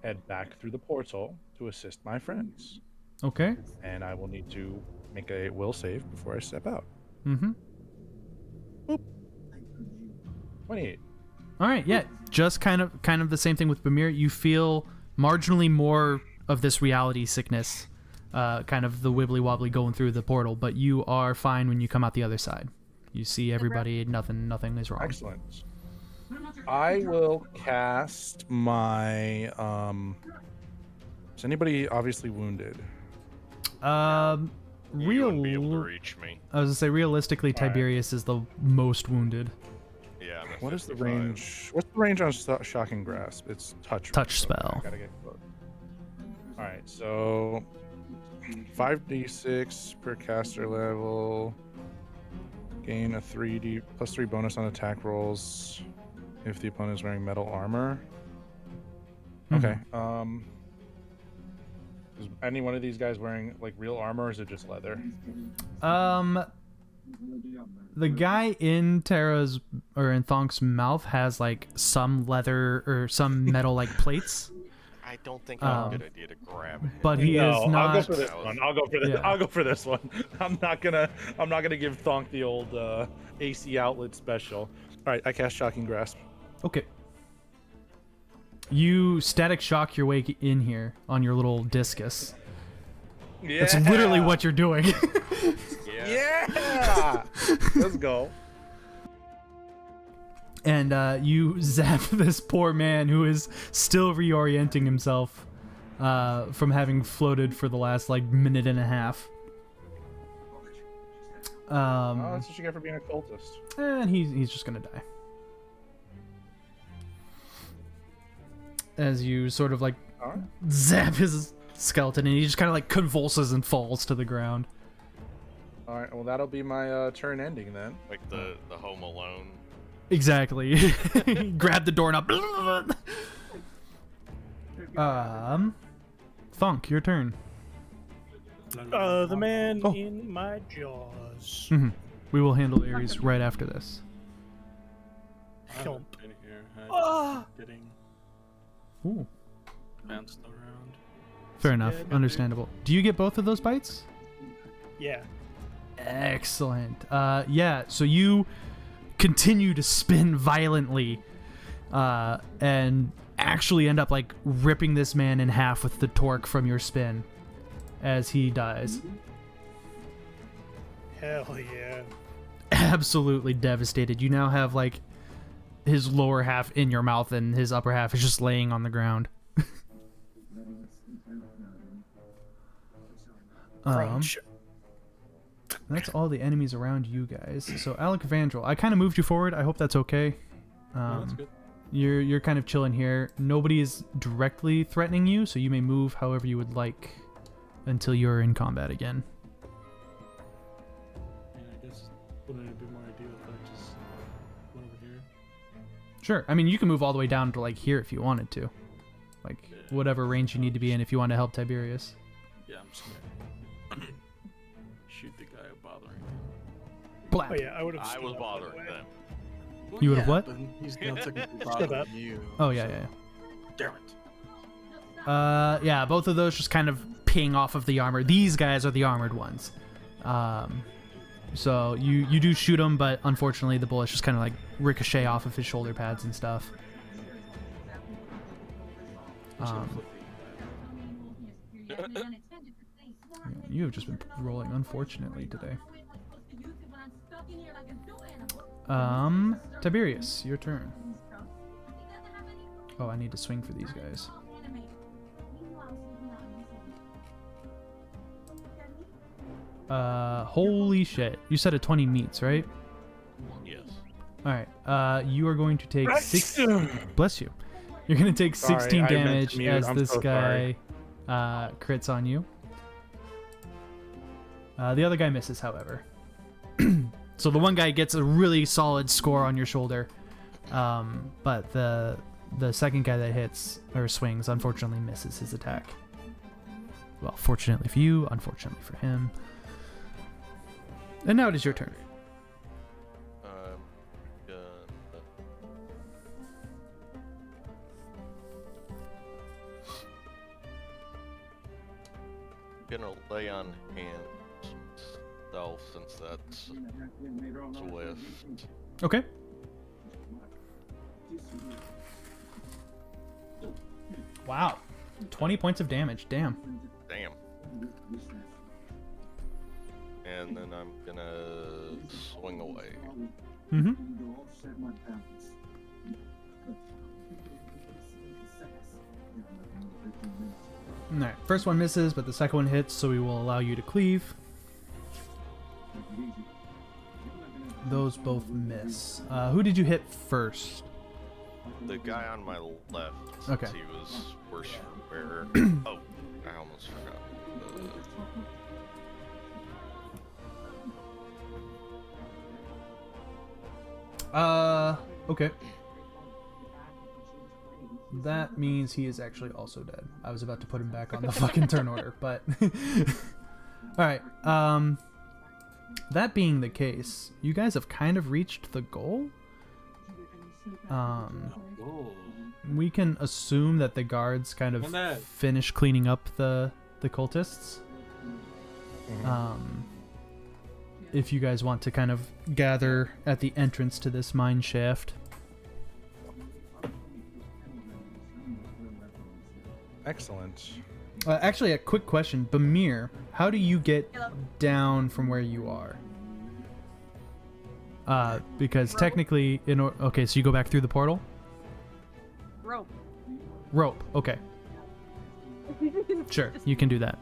head back through the portal to assist my friends. Okay. And I will need to make a will save before I step out. Mm-hmm. 28. All right, yeah, just kind of the same thing with Bamir. You feel marginally more of this reality sickness, kind of the wibbly wobbly going through the portal, but you are fine when you come out the other side. You see everybody, nothing is wrong. Excellent. I will cast my. Is anybody obviously wounded? You wouldn't be able to Real. reach me. I was gonna say realistically, All right. Tiberius is the most wounded. Yeah, I'm at What is the 55. range? What's the range on Shocking Grasp? It's touch. Touch range, so spell. I gotta get close. All right, so 5d6 per caster level. Gain a 3d +3 bonus on attack rolls if the opponent is wearing metal armor. Okay. Is any one of these guys wearing like real armor, or is it just leather? The guy in Tara's or in Thonk's mouth has like some leather or some metal like plates, I don't think it's a good idea to grab him. but he No, is not. I'll go for this one. I'll go for this. Yeah. I'll go for this one. I'm not gonna give Thonk the old AC outlet special. All right, I cast Shocking Grasp. Okay. You static shock your way in here on your little discus. Yeah. That's literally what you're doing. Yeah. Let's go. And you zap this poor man who is still reorienting himself from having floated for the last like minute and a half. Oh, that's what you get for being a cultist. And he's just gonna die. As you sort of like All right. zap his skeleton, and he just kind of like convulses and falls to the ground. All right. Well, that'll be my turn ending then. Like the Home Alone. Exactly. Grab the doorknob. Thunk, your turn. The man Oh. in my jaws. We will handle Ares right after this. I haven't Help. been here. Ah! Getting Ooh. bounced around. Fair enough. dead. Understandable. Do you get both of those bites? Yeah. Excellent. Yeah, so you continue to spin violently and actually end up like ripping this man in half with the torque from your spin as he dies. Hell yeah. Absolutely devastated. You now have like his lower half in your mouth and his upper half is just laying on the ground. Crunch. That's all the enemies around you guys. So Alec Vandrel, I kind of moved you forward. I hope that's okay. No, that's good. You're kind of chilling here. Nobody is directly threatening you, so you may move however you would like until you're in combat again. Yeah, I guess wouldn't it be more ideal if I just went over here? Sure. I mean, you can move all the way down to like here if you wanted to. Like whatever range you need to be in if you want to help Tiberius. Yeah, I'm just gonna shoot the guy bothering me. Blap. Oh yeah, I would have. I was bothering them. Well, You would've what? But he's now technically Shut bothering up. you. Oh yeah, so- yeah. Damn it. Yeah, both of those just kind of ping off of the armor. These guys are the armored ones. So you do shoot him, but unfortunately the bullets just kind of like ricochet off of his shoulder pads and stuff. You have just been rolling unfortunately today. Tiberius, your turn. Oh, I need to swing for these guys. Holy shit. You said a 20 meets, right? Yes. Alright, you are going to take Bless 6... you. Bless you. You're going to take Sorry, 16 I meant to damage mute. as I'm this so guy sorry. crits on you. The other guy misses, however. So the one guy gets a really solid score on your shoulder, but the second guy that hits or swings unfortunately misses his attack. Well, fortunately for you, unfortunately for him. And now it is your turn. Gonna lay on hands self since that's swift. Okay. Wow. 20 points of damage. Damn. Damn. And then I'm gonna swing away. Mm-hmm. Alright, first one misses, but the second one hits, so we will allow you to cleave. Those both miss. Who did you hit first? The guy on my left, since Okay. he was worse for wear. Oh, I almost forgot. Okay. That means he is actually also dead. I was about to put him back on the fucking turn order, but... Alright, that being the case, you guys have kind of reached the goal. Oh. We can assume that the guards kind of On that. finish cleaning up the cultists. If you guys want to kind of gather at the entrance to this mine shaft. Excellent. Actually, a quick question. Bamir, how do you get Hello. down from where you are? Because Rope. technically, okay, so you go back through the portal? Rope. Rope, okay. Sure, you can do that.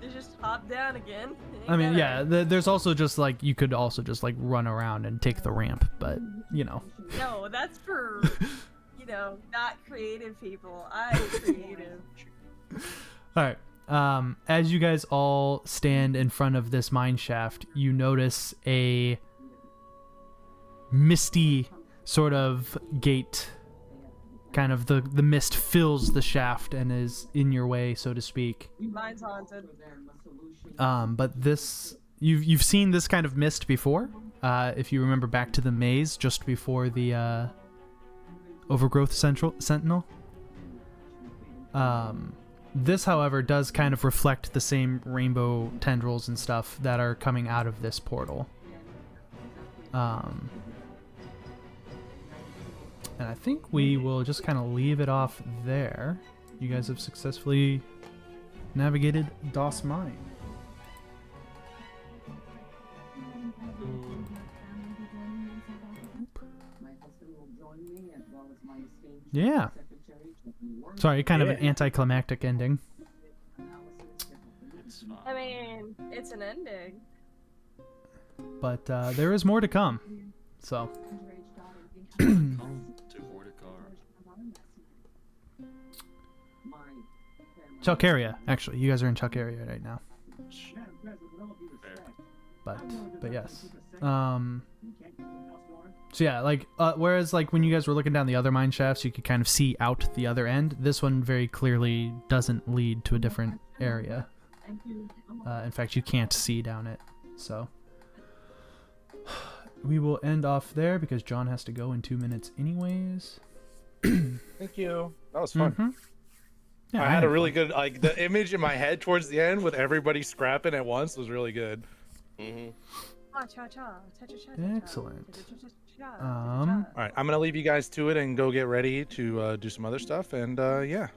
You just hop down again. I mean, Ain't yeah, that there's also just like, you could also just like run around and take the ramp, but, you know. hard. No, that's for, not creative people. I'm creative. Alright, as you guys all stand in front of this mine shaft, you notice a misty sort of gate. Kind of the mist fills the shaft and is in your way, so to speak. Mine's haunted. But this, you've seen this kind of mist before. If you remember back to the maze just before the overgrowth sentinel. This, however, does kind of reflect the same rainbow tendrils and stuff that are coming out of this portal. And I think we will just kind of leave it off there. You guys have successfully navigated Das Mine. Yeah. Sorry, kind of an anticlimactic ending. It's fine. I mean, it's an ending. But there is more to come. So, Come to Vorticar. Chalcaria, actually. You guys are in Chalcaria right now. Fair. But yes. So yeah, like whereas like when you guys were looking down the other mine shafts, you could kind of see out the other end. This one very clearly doesn't lead to a different area. In fact, you can't see down it. So we will end off there because John has to go in 2 minutes anyways. Thank you. That was fun. Mhm. Yeah, I had a really good the image in my head towards the end with everybody scrapping at once was really good. Mm-hmm. Excellent. All right, I'm gonna leave you guys to it and go get ready to do some other stuff. And yeah,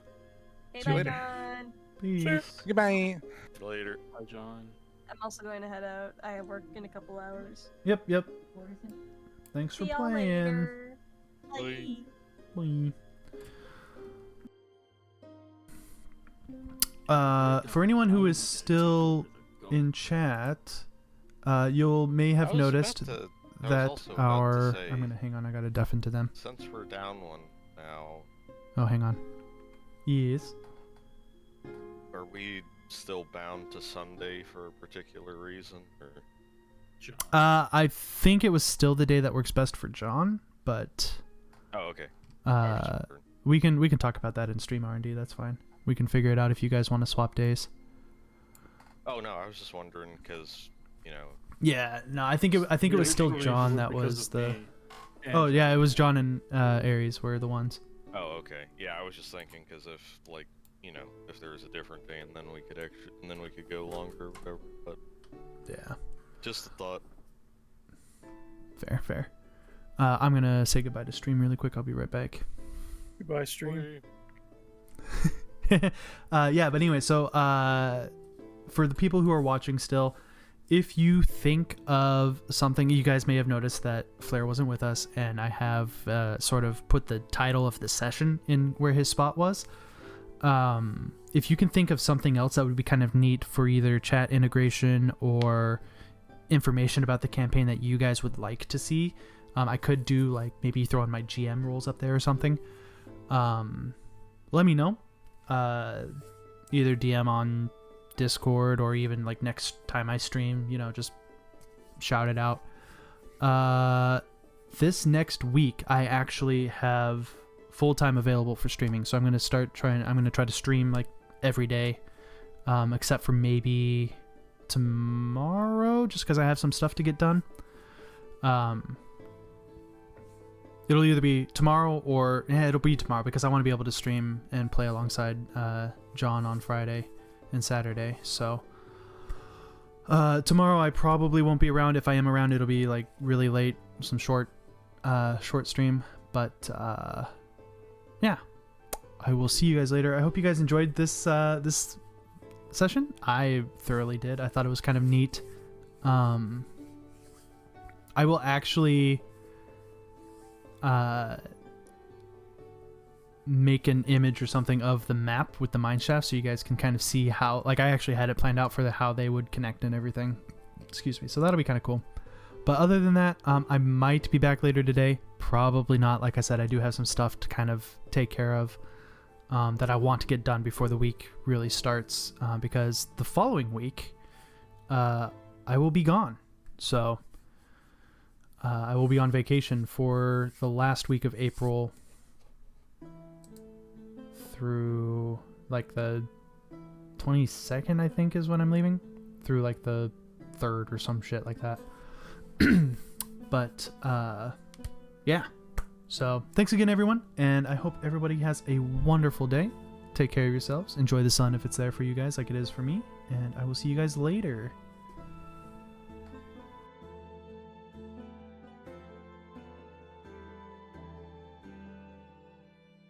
Hey, See you bye, later. John. Peace. goodbye. Later. Hi, John. I'm also going to head out. I have work in a couple hours. Yep. Thanks for See y'all playing. later. Bye. Bye. Bye. For anyone who is still in chat, you may have noticed that our... I'm gonna hang on, I gotta deafen to them. Since we're down one now, Oh, hang on. Yes. are we still bound to Sunday for a particular reason? Or... John. I think it was still the day that works best for John, but Oh, okay. I was just wondering. we can talk about that in stream R&D. That's fine. We can figure it out if you guys want to swap days. Oh no, I was just wondering because Yeah, no, I think it was still Originally John were that because was of the. me, and Oh yeah, it was John and Aries were the ones. Oh, okay. Yeah, I was just thinking because if if there was a different day and then we could go longer or whatever. But Yeah. just a thought. Fair. I'm gonna say goodbye to stream really quick. I'll be right back. Goodbye, stream. Yeah, but anyway, so for the people who are watching still, if you think of something, you guys may have noticed that Flair wasn't with us, and I have sort of put the title of the session in where his spot was. if you can think of something else that would be kind of neat for either chat integration or information about the campaign that you guys would like to see, I could do like maybe throw in my GM roles up there or something. Let me know. Either DM on Discord or even like next time I stream, just shout it out. This next week I actually have full time available for streaming, so I'm gonna try to stream like every day, except for maybe tomorrow, just because I have some stuff to get done. It'll either be tomorrow or it'll be tomorrow because I want to be able to stream and play alongside John on Friday and Saturday. So tomorrow I probably won't be around. If I am around, it'll be like really late, some short stream. But yeah, I will see you guys later. I hope you guys enjoyed this this session. I thoroughly did. I thought it was kind of neat. I will actually make an image or something of the map with the mine shaft so you guys can kind of see how, like, I actually had it planned out for how they would connect and everything. Excuse me. So that'll be kind of cool. But other than that, I might be back later today. Probably not. Like I said, I do have some stuff to kind of take care of that I want to get done before the week really starts, because the following week I will be gone. So I will be on vacation for the last week of April through like the 22nd, I think is when I'm leaving, through like the 3rd or some shit like that. But yeah, so thanks again everyone, and I hope everybody has a wonderful day. Take care of yourselves, enjoy the sun if it's there for you guys like it is for me, and I will see you guys later.